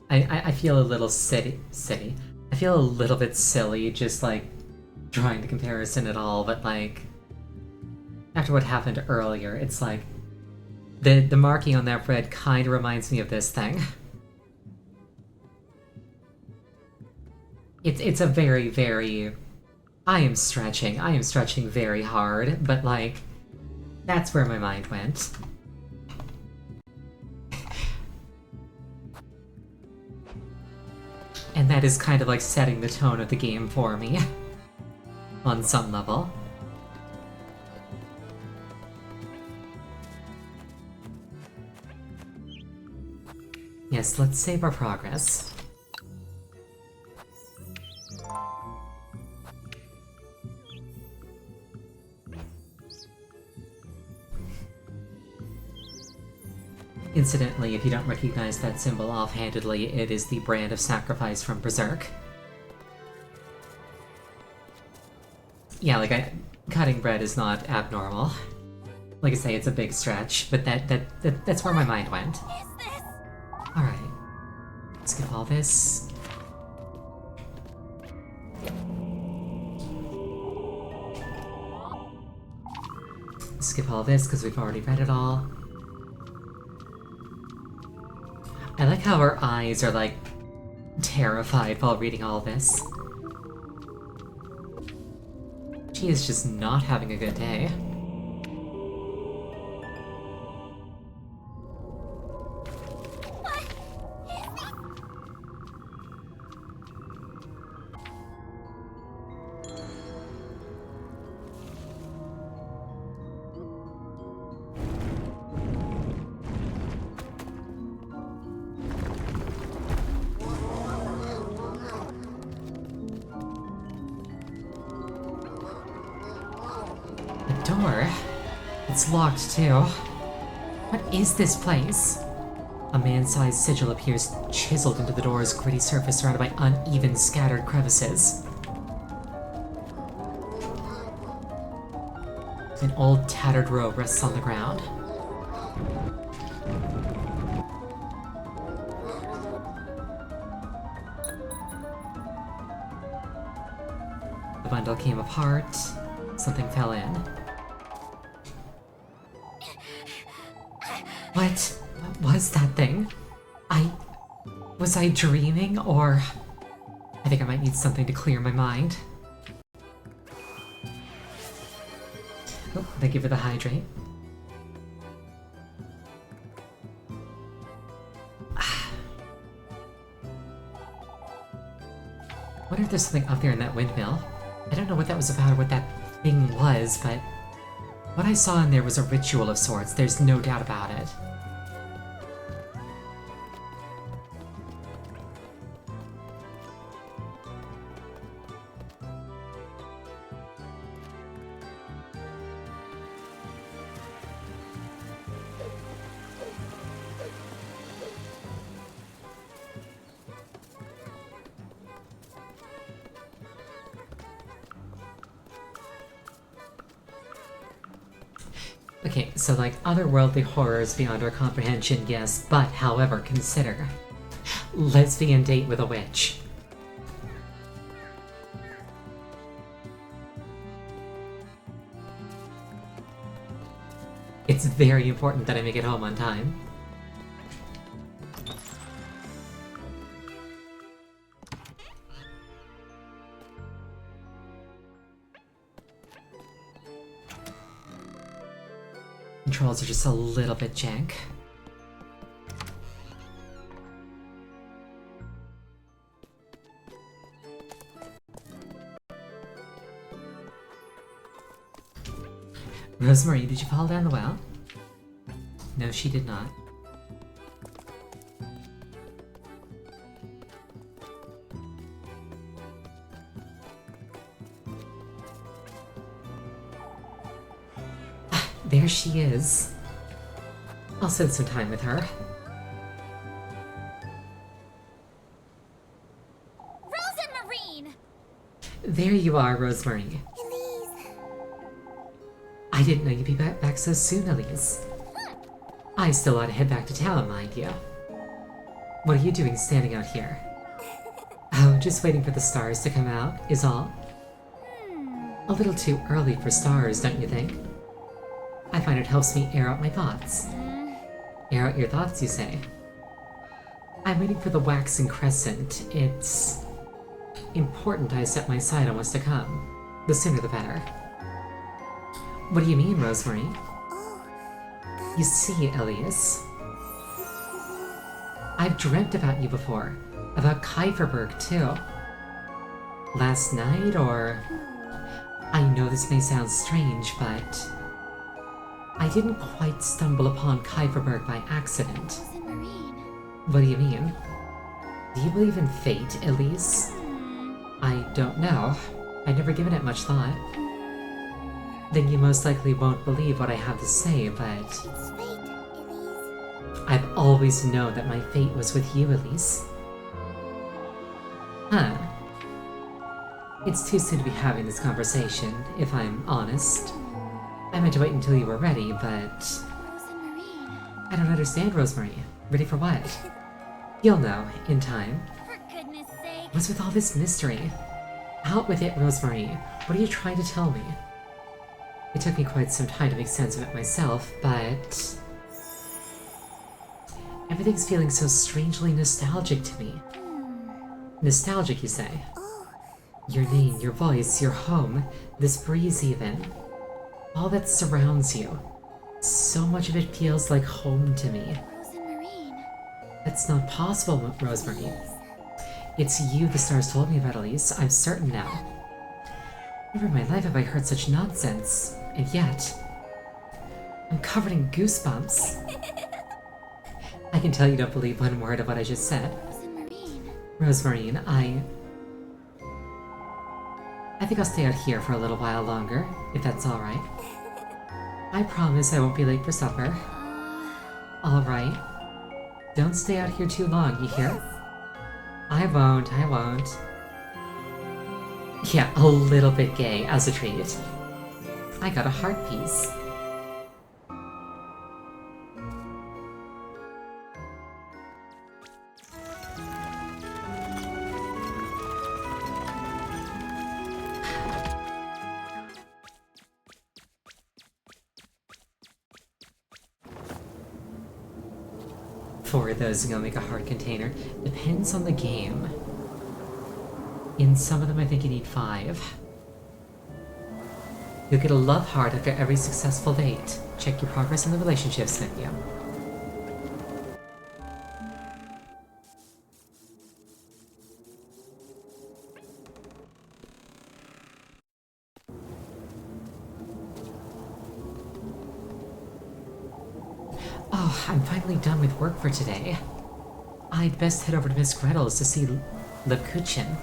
[SPEAKER 1] I feel a little silly. I feel a little bit silly just, like, drawing the comparison at all, but, like... After what happened earlier, it's like... The marking on that bread kinda reminds me of this thing. It's a very, very... I am stretching very hard, but, like... That's where my mind went. And that is kind of like setting the tone of the game for me. On some level. Yes, let's save our progress. Incidentally, if you don't recognize that symbol offhandedly, it is the brand of sacrifice from Berserk. Yeah, like, cutting bread is not abnormal. Like I say, it's a big stretch, but that's where my mind went. Alright. Let's get all this. Skip all this, because we've already read it all. I like how her eyes are, like, terrified while reading all this. She is just not having a good day. Door? It's locked too. What is this place? A man-sized sigil appears chiseled into the door's gritty surface surrounded by uneven, scattered crevices. An old, tattered robe rests on the ground. The bundle came apart. Something fell in. What was that thing? Was I dreaming, or... I think I might need something to clear my mind. Oh, thank you for the hydrate. Wonder if there's something up there in that windmill. I don't know what that was about or what that thing was, but... What I saw in there was a ritual of sorts, there's no doubt about it. Okay, so like otherworldly horrors beyond our comprehension, yes, but however, consider. Lesbian date with a witch. It's very important that I make it home on time. Controls are just a little bit jank. Rosemary, did you fall down the well? No, she did not. There she is. I'll spend some time with her.
[SPEAKER 2] Rose and Marine!
[SPEAKER 1] There you are, Rosemary.
[SPEAKER 2] Elise.
[SPEAKER 1] I didn't know you'd be back so soon, Elise. I still ought to head back to town, mind you. What are you doing standing out here? Oh, just waiting for the stars to come out, is all. A little too early for stars, don't you think? I find it helps me air out my thoughts. Air out your thoughts, you say? I'm waiting for the waxing crescent. It's important I set my sight on what's to come. The sooner the better. What do you mean, Rosemary? You see, Elias, I've dreamt about you before. About Kieferberg, too. Last night, or... I know this may sound strange, but... I didn't quite stumble upon Kieferberg by accident.
[SPEAKER 2] Rose and Marine.
[SPEAKER 1] What do you mean? Do you believe in fate, Elise? I don't know. I've never given it much thought. Then you most likely won't believe what I have to say, but...
[SPEAKER 2] It's fate, Elise.
[SPEAKER 1] I've always known that my fate was with you, Elise. Huh. It's too soon to be having this conversation, if I'm honest. I meant to wait until you were ready, but...
[SPEAKER 2] Rose and Marine.
[SPEAKER 1] I don't understand, Rosemary. Ready for what? You'll know, in time.
[SPEAKER 2] For goodness sake.
[SPEAKER 1] What's with all this mystery? Out with it, Rosemary. What are you trying to tell me? It took me quite some time to make sense of it myself, but... Everything's feeling so strangely nostalgic to me. Nostalgic, you say? Your name, your voice, your home, this breeze even. All that surrounds you. So much of it feels like home to me.
[SPEAKER 2] Rose and Marine.
[SPEAKER 1] That's not possible, Rosemary. It's you the stars told me about, Elise. I'm certain now. Never in my life have I heard such nonsense. And yet... I'm covered in goosebumps. I can tell you don't believe one word of what I just said.
[SPEAKER 2] Rose and Marine.
[SPEAKER 1] Rosemary, I think I'll stay out here for a little while longer, if that's alright. I promise I won't be late for supper. Alright. Don't stay out here too long, you hear? I won't. Yeah, a little bit gay as a treat. I got a heart piece. For those who make a heart container, depends on the game. In some of them, I think you need 5. You'll get a love heart after every successful date. Check your progress in the relationships menu. Oh, I'm finally done with work for today. I'd best head over to Miss Gretel's to see Lebkuchen.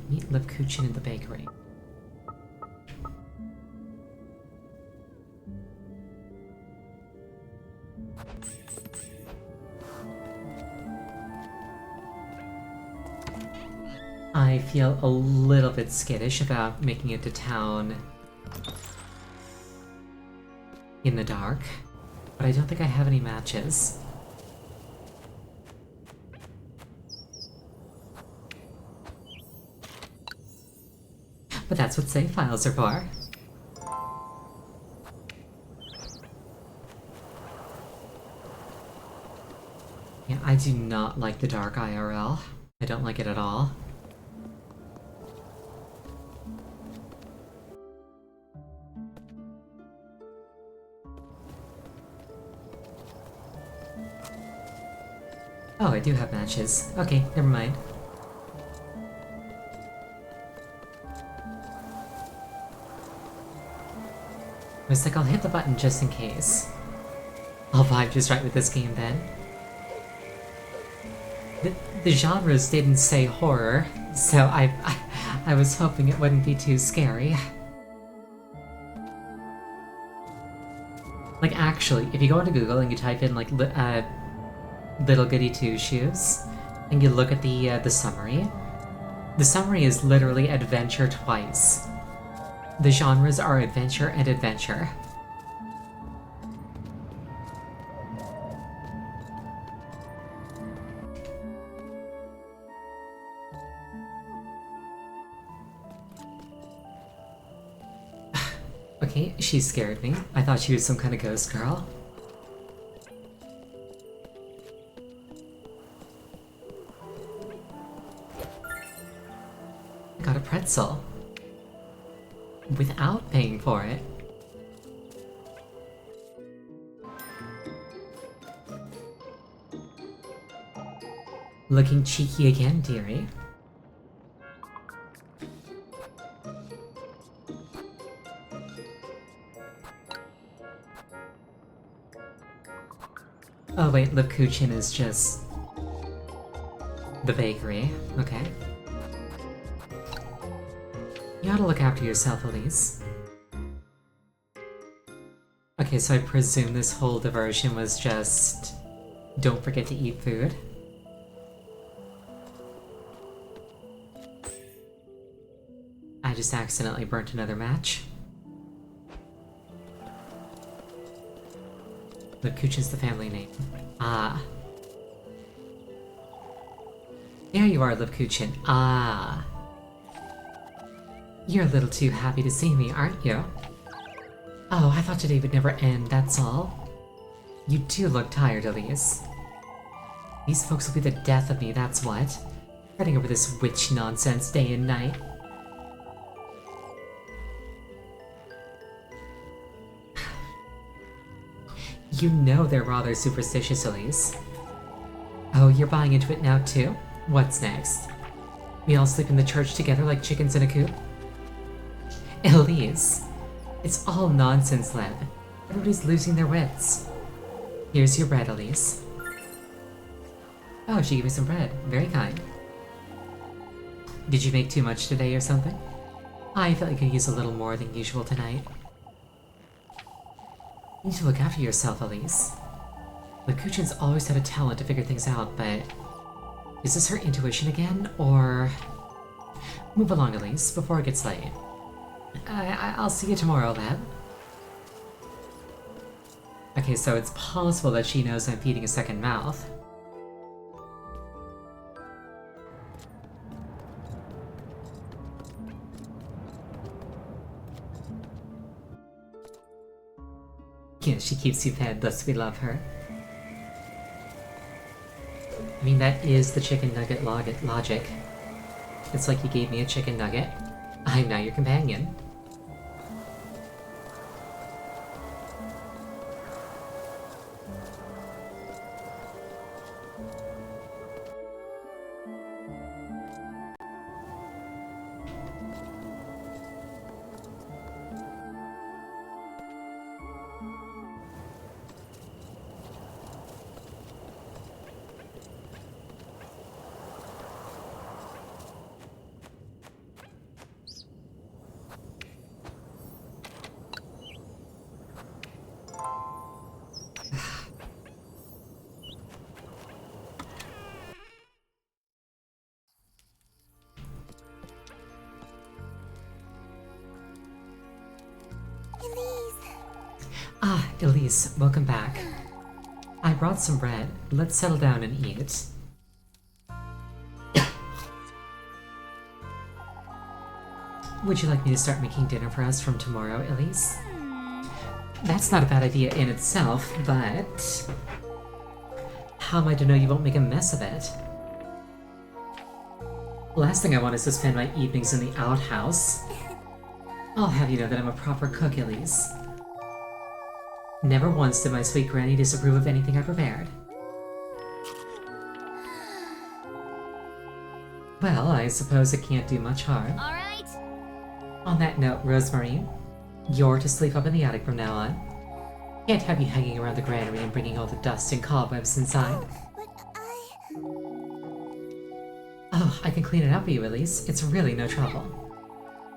[SPEAKER 1] Meet Lebkuchen in the bakery. I feel a little bit skittish about making it to town in the dark, but I don't think I have any matches. But that's what save files are for. Yeah, I do not like the dark IRL. I don't like it at all. Oh, I do have matches. Okay, never mind. Looks like I'll hit the button just in case. I'll vibe just right with this game then. The genres didn't say horror, so I was hoping it wouldn't be too scary. Like, actually, if you go into Google and you type in, like, Little Goody 2 Shoes, and you look at the summary is literally adventure twice. The genres are adventure and adventure. Okay, she scared me. I thought she was some kind of ghost girl. I got a pretzel. Without paying for it. Looking cheeky again, dearie. Oh wait, Lipkuchen is just the bakery. Okay. You ought to look after yourself, Elise. Okay, so I presume this whole diversion was just don't forget to eat food. I just accidentally burnt another match. Lipkuchen's the family name. Ah. There you are, Lipkuchen. Ah. You're a little too happy to see me, aren't you? Oh, I thought today would never end, that's all. You do look tired, Elise. These folks will be the death of me, that's what. Fretting over this witch nonsense day and night. You know they're rather superstitious, Elise. Oh, you're buying into it now too? What's next? We all sleep in the church together like chickens in a coop? Elise, it's all nonsense, Leb. Everybody's losing their wits. Here's your bread, Elise. Oh, she gave me some bread. Very kind. Did you make too much today or something? I felt like I could use a little more than usual tonight. You need to look after yourself, Elise. Lipkuchen's always had a talent to figure things out, but... is this her intuition again, or... Move along, Elise, before it gets late. I'll see you tomorrow, Lab. Okay, so it's possible that she knows I'm feeding a second mouth. Yeah, she keeps you fed, thus we love her. I mean, that is the chicken nugget logic. It's like you gave me a chicken nugget. I'm now your companion. Ah, Elise, welcome back. I brought some bread. Let's settle down and eat. Would you like me to start making dinner for us from tomorrow, Elise? That's not a bad idea in itself, but... how am I to know you won't make a mess of it? Last thing I want is to spend my evenings in the outhouse. I'll have you know that I'm a proper cook, Elise. Never once did my sweet granny disapprove of anything I prepared. Well, I suppose it can't do much harm.
[SPEAKER 2] All right.
[SPEAKER 1] On that note, Rosemary, you're to sleep up in the attic from now on. Can't have you hanging around the granary and bringing all the dust and cobwebs inside.
[SPEAKER 2] But
[SPEAKER 1] Oh, I can clean it up for you, Elise. It's really no trouble.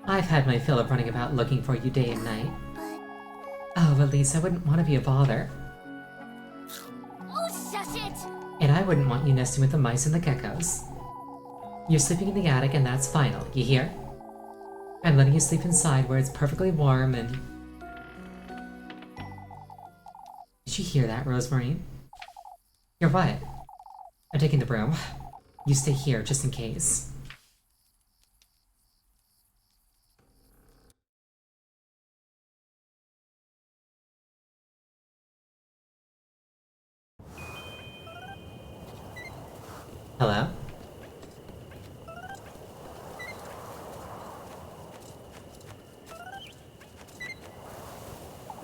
[SPEAKER 1] I've had my fill of running about looking for you day and night. Oh, Elise, I wouldn't want to be a bother.
[SPEAKER 2] Oh, shush it!
[SPEAKER 1] And I wouldn't want you nesting with the mice and the geckos. You're sleeping in the attic and that's final, you hear? I'm letting you sleep inside where it's perfectly warm and... Did you hear that, Rosemary? You're what? I'm taking the broom. You stay here, just in case. Hello?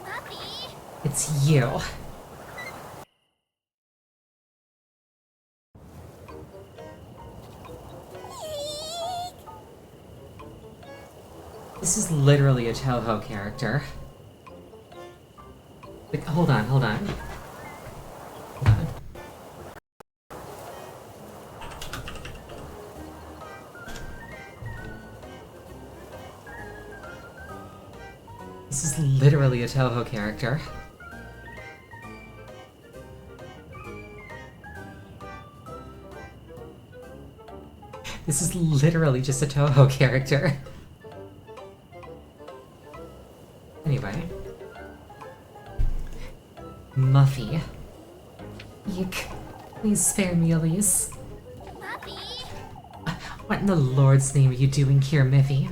[SPEAKER 2] Muffy!
[SPEAKER 1] It's you. This is literally a Toho character. Like, hold on, hold on. Hold on. This is literally a Toho character. This is literally just a Toho character. Anyway. Muffy. Eek. Please spare me, Elise.
[SPEAKER 2] Muffy!
[SPEAKER 1] What in the Lord's name are you doing here, Miffy?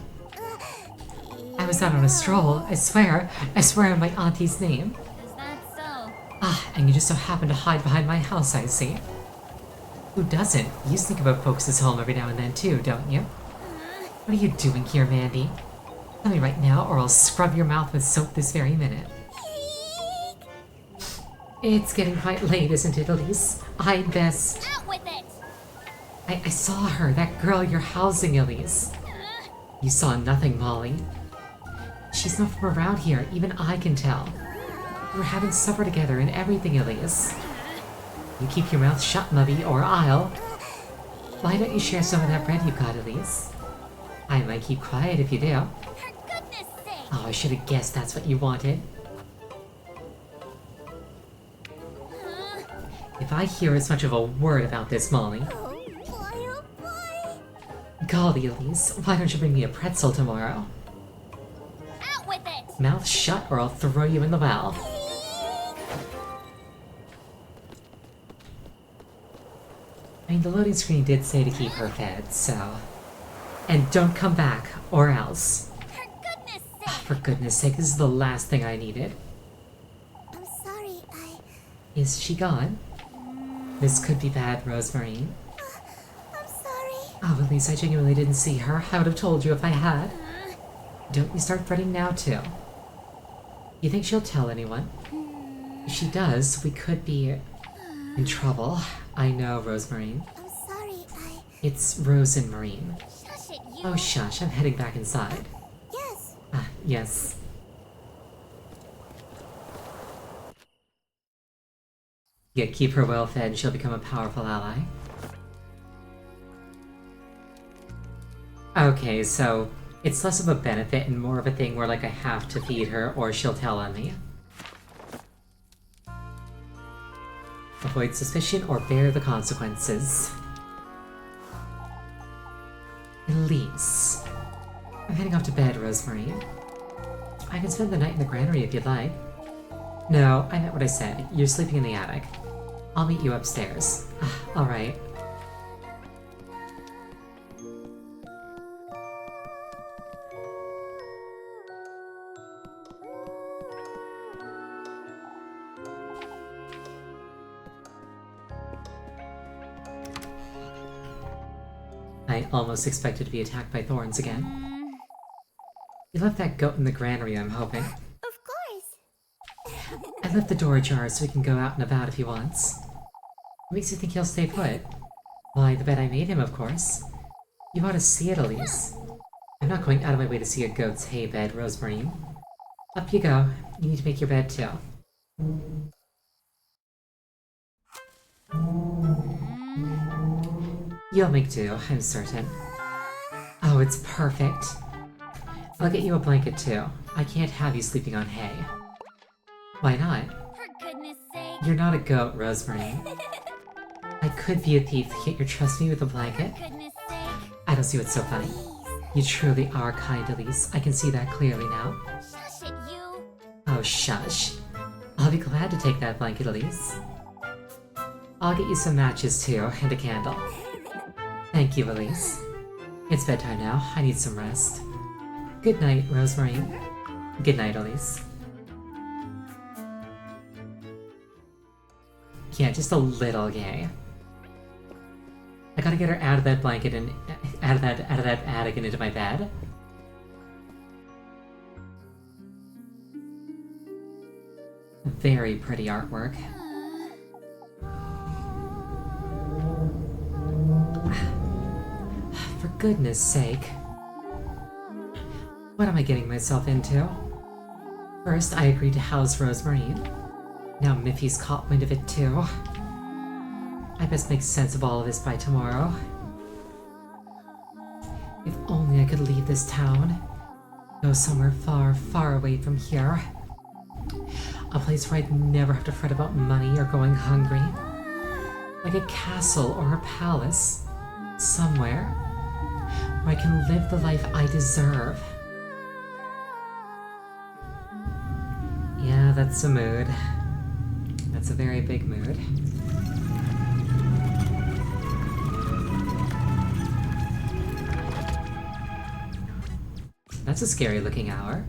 [SPEAKER 1] I was out on a stroll, I swear. I swear on my auntie's name.
[SPEAKER 2] Is that so?
[SPEAKER 1] Ah, and you just so happen to hide behind my house, I see. Who doesn't? You sneak about folks' home every now and then too, don't you? What are you doing here, Mandy? Tell me right now, or I'll scrub your mouth with soap this very minute. It's getting quite late, isn't it, Elise? I'd best...
[SPEAKER 2] Out with it!
[SPEAKER 1] I saw her, that girl you're housing, Elise. You saw nothing, Molly. She's not from around here, even I can tell. We were having supper together and everything, Elise. You keep your mouth shut, Mubby, or I'll... Why don't you share some of that bread you got, Elise? I might keep quiet if you do.
[SPEAKER 2] For goodness sake!
[SPEAKER 1] Oh, I should have guessed that's what you wanted. If I hear as much of a word about this, Molly...
[SPEAKER 2] Oh boy, oh boy!
[SPEAKER 1] Golly, Elise, why don't you bring me a pretzel tomorrow?
[SPEAKER 2] Out with it!
[SPEAKER 1] Mouth shut or I'll throw you in the well. I mean, the loading screen did say to keep her fed, so... And don't come back, or else.
[SPEAKER 2] For goodness sake!
[SPEAKER 1] For goodness sake, this is the last thing I needed.
[SPEAKER 2] I'm sorry,
[SPEAKER 1] Is she gone? This could be bad, Rosemary.
[SPEAKER 2] I'm sorry.
[SPEAKER 1] Oh, at least I genuinely didn't see her. I would have told you if I had. Don't you start fretting now, too. You think she'll tell anyone? If she does, we could be in trouble. I know, Rosemary.
[SPEAKER 2] I'm sorry,
[SPEAKER 1] It's Rose and Marine.
[SPEAKER 2] Shush it, you!
[SPEAKER 1] Oh, shush, I'm heading back inside.
[SPEAKER 2] Yes!
[SPEAKER 1] Ah, yes. Yeah, keep her well fed, she'll become a powerful ally. Okay, so it's less of a benefit and more of a thing where like I have to feed her or she'll tell on me. Avoid suspicion or bear the consequences. Elise. I'm heading off to bed, Rosemary. I can spend the night in the granary if you'd like. No, I meant what I said. You're sleeping in the attic. I'll meet you upstairs. Alright. I almost expected to be attacked by thorns again. You left that goat in the granary, I'm hoping.
[SPEAKER 2] Of course!
[SPEAKER 1] I left the door ajar so he can go out and about if he wants. What makes you think he'll stay put? Why, the bed I made him, of course. You ought to see it, Elise. I'm not going out of my way to see a goat's hay bed, Rosemary. Up you go. You need to make your bed, too. You'll make do, I'm certain. Oh, it's perfect. I'll get you a blanket too. I can't have you sleeping on hay. Why not?
[SPEAKER 2] For goodness sake.
[SPEAKER 1] You're not a goat, Rosemary. I could be a thief, yet you trust me with a blanket?
[SPEAKER 2] For goodness sake.
[SPEAKER 1] I don't see what's so funny. You truly are kind, Elise. I can see that clearly now.
[SPEAKER 2] Shush it, you.
[SPEAKER 1] Oh, shush. I'll be glad to take that blanket, Elise. I'll get you some matches too, and a candle. Thank you, Elise. It's bedtime now. I need some rest. Good night, Rosemary. Good night, Elise. Yeah, just a little gay. I gotta get her out of that blanket and out of that attic and into my bed. Very pretty artwork. For goodness sake. What am I getting myself into? First, I agreed to house Rosemary. Now Miffy's caught wind of it too. I best make sense of all of this by tomorrow. If only I could leave this town. Go somewhere far, far away from here. A place where I'd never have to fret about money or going hungry. Like a castle or a palace. Somewhere where I can live the life I deserve. Yeah, that's a mood. That's a very big mood. That's a scary looking hour.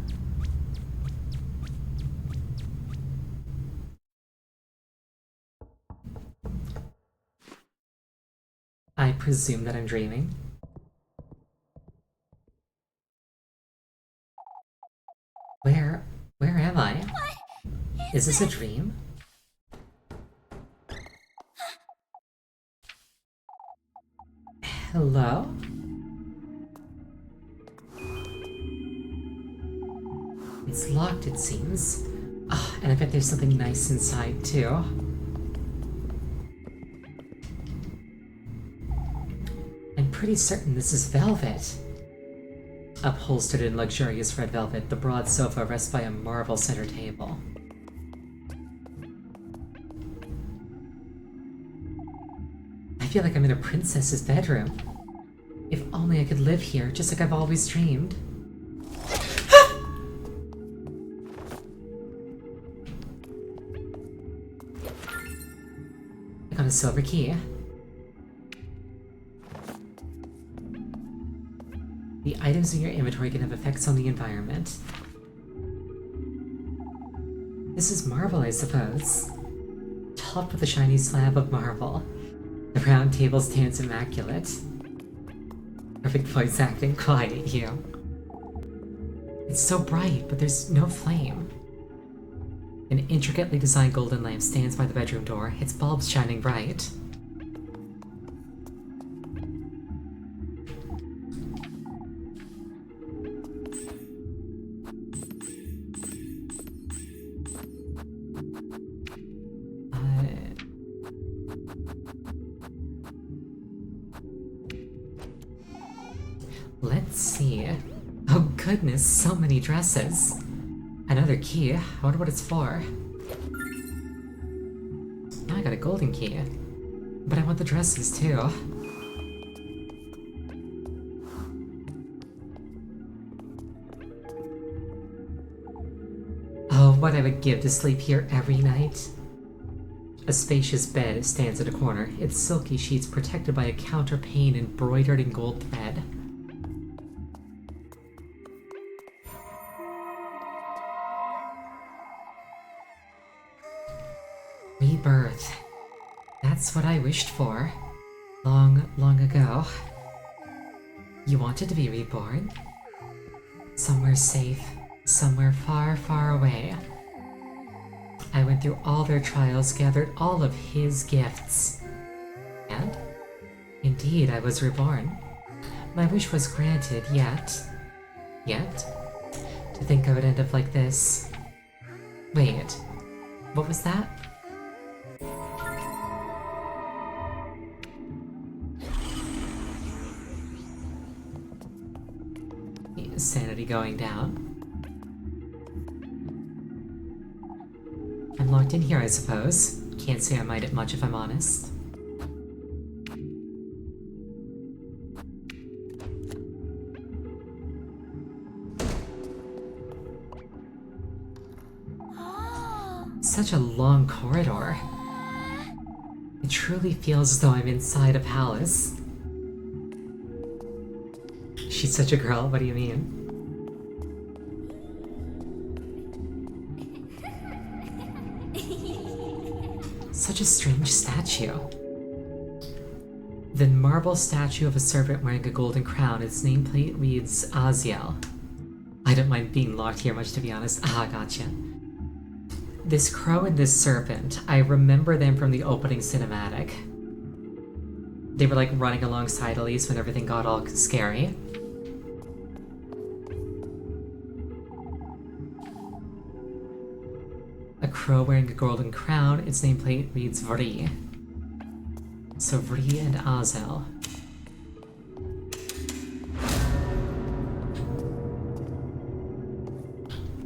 [SPEAKER 1] I presume that I'm dreaming. Where am I? Is this a dream? Hello? It's locked, it seems. Oh, and I bet there's something nice inside, too. I'm pretty certain this is velvet. Upholstered in luxurious red velvet, the broad sofa rests by a marble center table. I feel like I'm in a princess's bedroom. If only I could live here, just like I've always dreamed. I got a silver key. The items in your inventory can have effects on the environment. This is marble, I suppose. Topped with a shiny slab of marble. The round table stands immaculate. Perfect voice acting, quiet you. It's so bright, but there's no flame. An intricately designed golden lamp stands by the bedroom door, its bulbs shining bright. Let's see. Oh goodness, so many dresses. Another key. I wonder what it's for. Now I got a golden key. But I want the dresses too. Oh, what I would give to sleep here every night. A spacious bed stands at a corner, its silky sheets protected by a counterpane embroidered in gold thread. Rebirth. That's what I wished for. Long, long ago. You wanted to be reborn? Somewhere safe, somewhere far, far away. I went through all their trials, gathered all of his gifts. And, indeed, I was reborn. My wish was granted, yet... To think I would end up like this... Wait, what was that? sanity going down. I'm locked in here, I suppose. Can't say I mind it much if I'm honest. Such a long corridor. It truly feels as though I'm inside a palace. She's such a girl, what do you mean? Such a strange statue. The marble statue of a servant wearing a golden crown. Its nameplate reads Aziel. I don't mind being locked here much, to be honest. Ah, gotcha. This crow and this serpent, I remember them from the opening cinematic. They were like running alongside Elise when everything got all scary. A crow wearing a golden crown, its nameplate reads Vri. So Vri and Azel.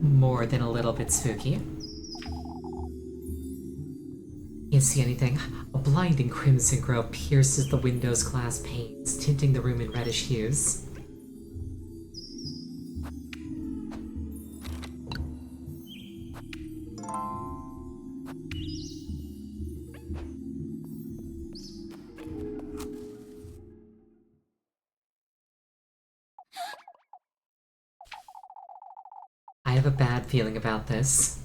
[SPEAKER 1] More than a little bit spooky. Can't see anything. A blinding crimson glow pierces the window's glass panes, tinting the room in reddish hues. I have a bad feeling about this.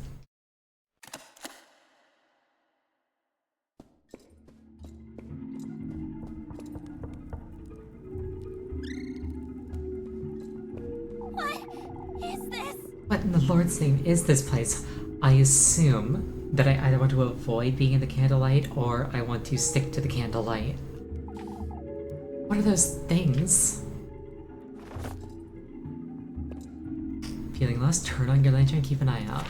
[SPEAKER 1] What in the Lord's name is this place? I assume that I either want to avoid being in the candlelight or I want to stick to the candlelight. What are those things? Feeling lost? Turn on your lantern and keep an eye out.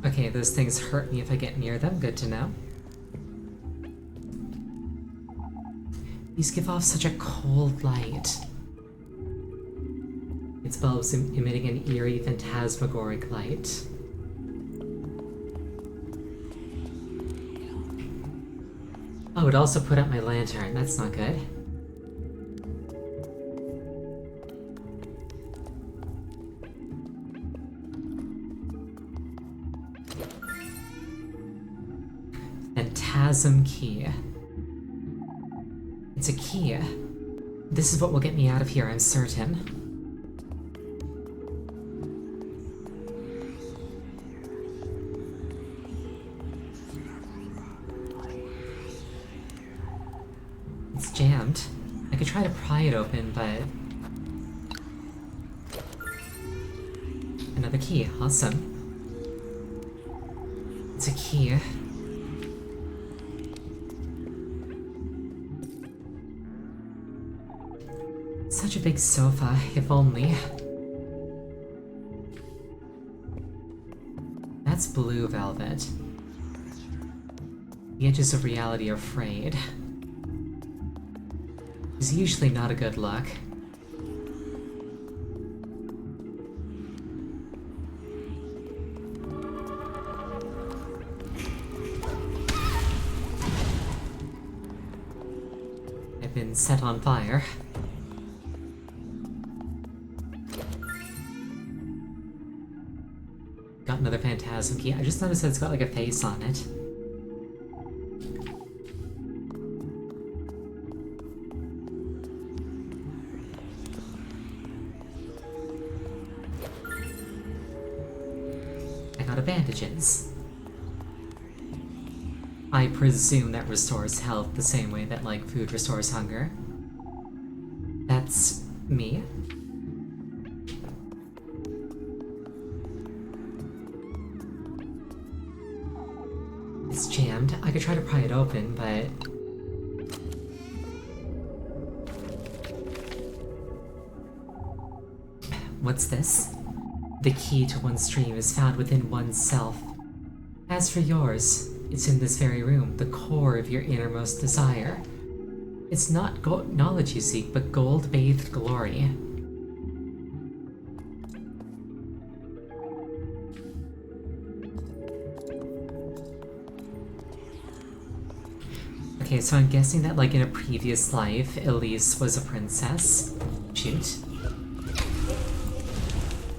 [SPEAKER 1] Okay, those things hurt me if I get near them. Good to know. These give off such a cold light. Its bulbs emitting an eerie, phantasmagoric light. Oh, it also put out my lantern. That's not good. Phantasm key. It's a key. This is what will get me out of here, I'm certain. It's jammed. I could try to pry it open, but... Another key. Awesome. It's a key. Such a big sofa, if only. That's blue velvet. The edges of reality are frayed. It's usually not a good look. I've been set on fire. Got another phantasm key. I just noticed that it's got like a face on it. I got a bandages. I presume that restores health the same way that like food restores hunger. That's me. It's jammed. I could try to pry it open, but... What's this? The key to one's dream is found within oneself. As for yours, it's in this very room, the core of your innermost desire. It's not knowledge you seek, but gold-bathed glory. Okay, so I'm guessing that, like, in a previous life, Elise was a princess. Shoot.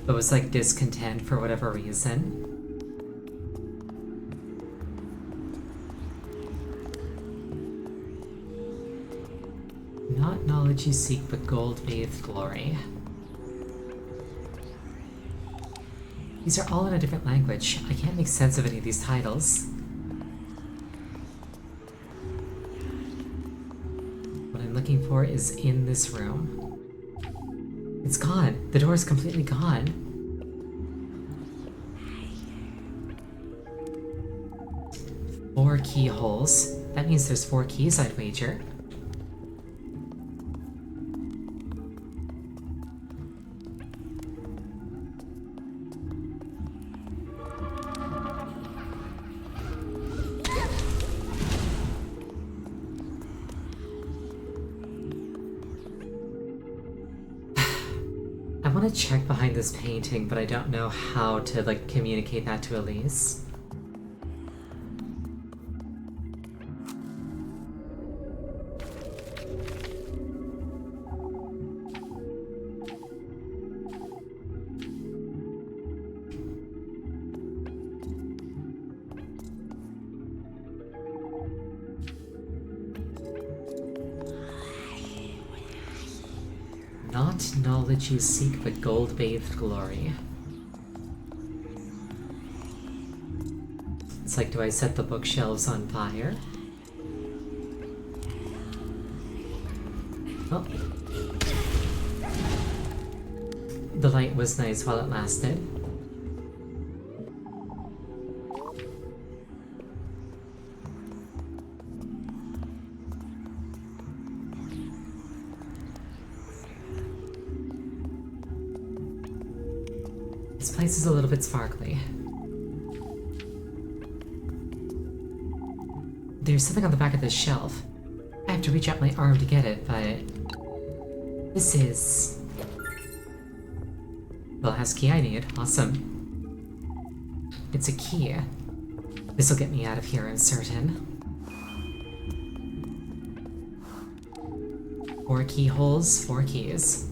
[SPEAKER 1] But was, like, discontent for whatever reason. Not knowledge you seek, but gold-bathed glory. These are all in a different language. I can't make sense of any of these titles. What I'm looking for is in this room. It's gone. The door is completely gone. Four keyholes. That means there's 4 keys, I'd wager. I want to check behind this painting, but I don't know how to, like, communicate that to Elise. Not knowledge you seek, but gold-bathed glory. It's like, do I set the bookshelves on fire? Oh. The light was nice while it lasted. This place is a little bit sparkly. There's something on the back of this shelf. I have to reach out my arm to get it, but... This is... the last key I need. Awesome. It's a key. This'll get me out of here, I'm certain. 4 keyholes, 4 keys.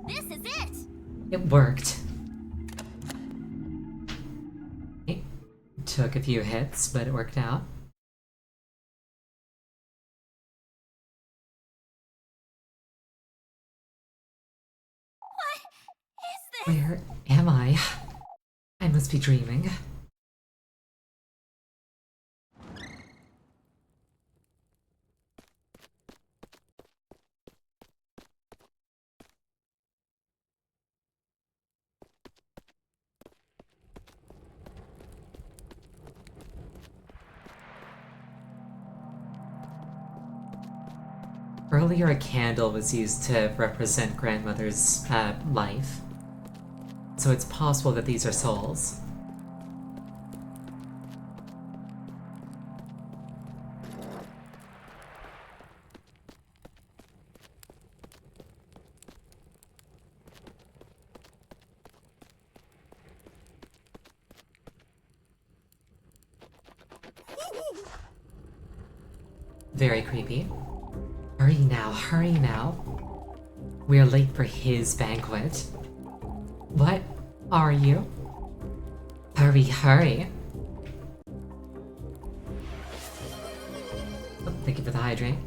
[SPEAKER 2] This is it!
[SPEAKER 1] It worked. It took a few hits, but it worked out.
[SPEAKER 2] What is this?
[SPEAKER 1] Where am I? I must be dreaming. Earlier, a candle was used to represent grandmother's life. So it's possible that these are souls. Very creepy. Hurry now, hurry now. We are late for his banquet. What are you? Hurry, hurry. Oh, thank you for the hydrate.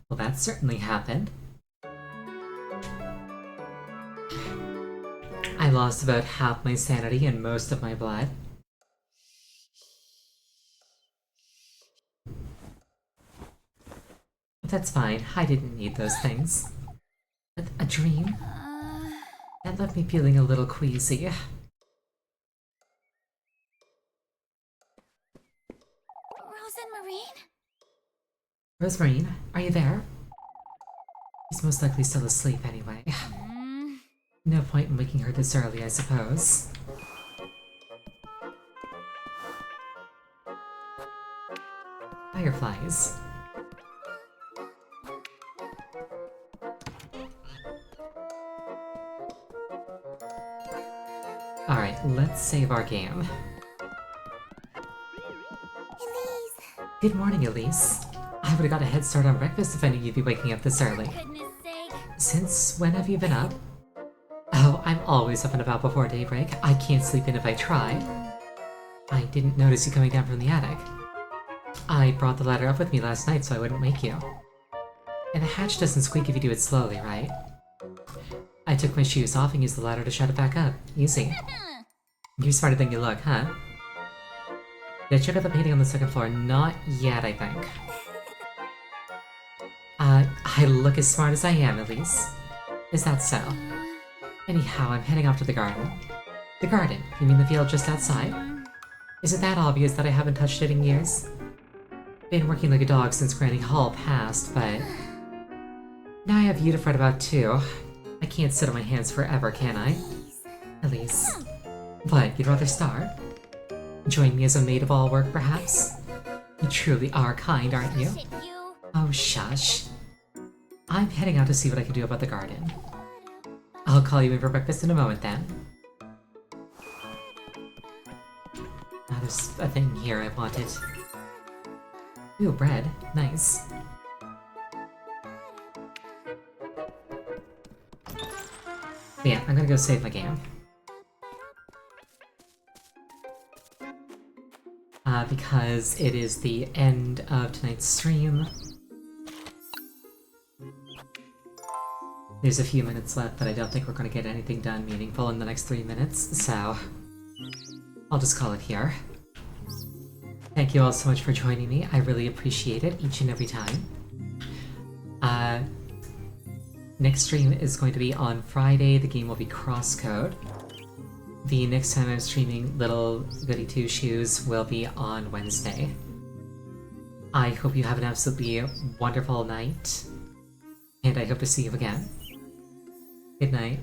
[SPEAKER 1] Well, that certainly happened. I lost about half my sanity and most of my blood. But that's fine, I didn't need those things. A dream? That left me feeling a little queasy.
[SPEAKER 2] Rose and Marine?
[SPEAKER 1] Rosemarine, are you there? She's most likely still asleep anyway. No point in waking her this early, I suppose. Fireflies. Alright, let's save our game.
[SPEAKER 2] Elise!
[SPEAKER 1] Good morning, Elise. I would've got a head start on breakfast if I knew you'd be waking up this early.
[SPEAKER 2] Goodness sake.
[SPEAKER 1] Since when have you been up? Oh, I'm always up and about before daybreak. I can't sleep in if I try. I didn't notice you coming down from the attic. I brought the ladder up with me last night so I wouldn't wake you. And the hatch doesn't squeak if you do it slowly, right? I took my shoes off and used the ladder to shut it back up. Easy. You're smarter than you look, huh? Did I check out the painting on the second floor? Not yet, I think. I look as smart as I am, Elise. Is that so? Anyhow, I'm heading off to the garden. The garden? You mean the field just outside? Is it that obvious that I haven't touched it in years? Been working like a dog since Granny Hall passed, but... now I have you to fret about too. I can't sit on my hands forever, can I? Elise. What, you'd rather starve? Join me as a maid of all work, perhaps? You truly are kind, aren't you? Oh, shush. I'm heading out to see what I can do about the garden. I'll call you in for breakfast in a moment, then. Now there's a thing here I wanted. Ooh, bread. Nice. But yeah, I'm gonna go save my game. Because it is the end of tonight's stream. There's a few minutes left, but I don't think we're going to get anything done meaningful in the next 3 minutes, so I'll just call it here. Thank you all so much for joining me. I really appreciate it each and every time. Next stream is going to be on Friday. The game will be Crosscode. The next time I'm streaming Little Goody Two Shoes will be on Wednesday. I hope you have an absolutely wonderful night, and I hope to see you again. Good night.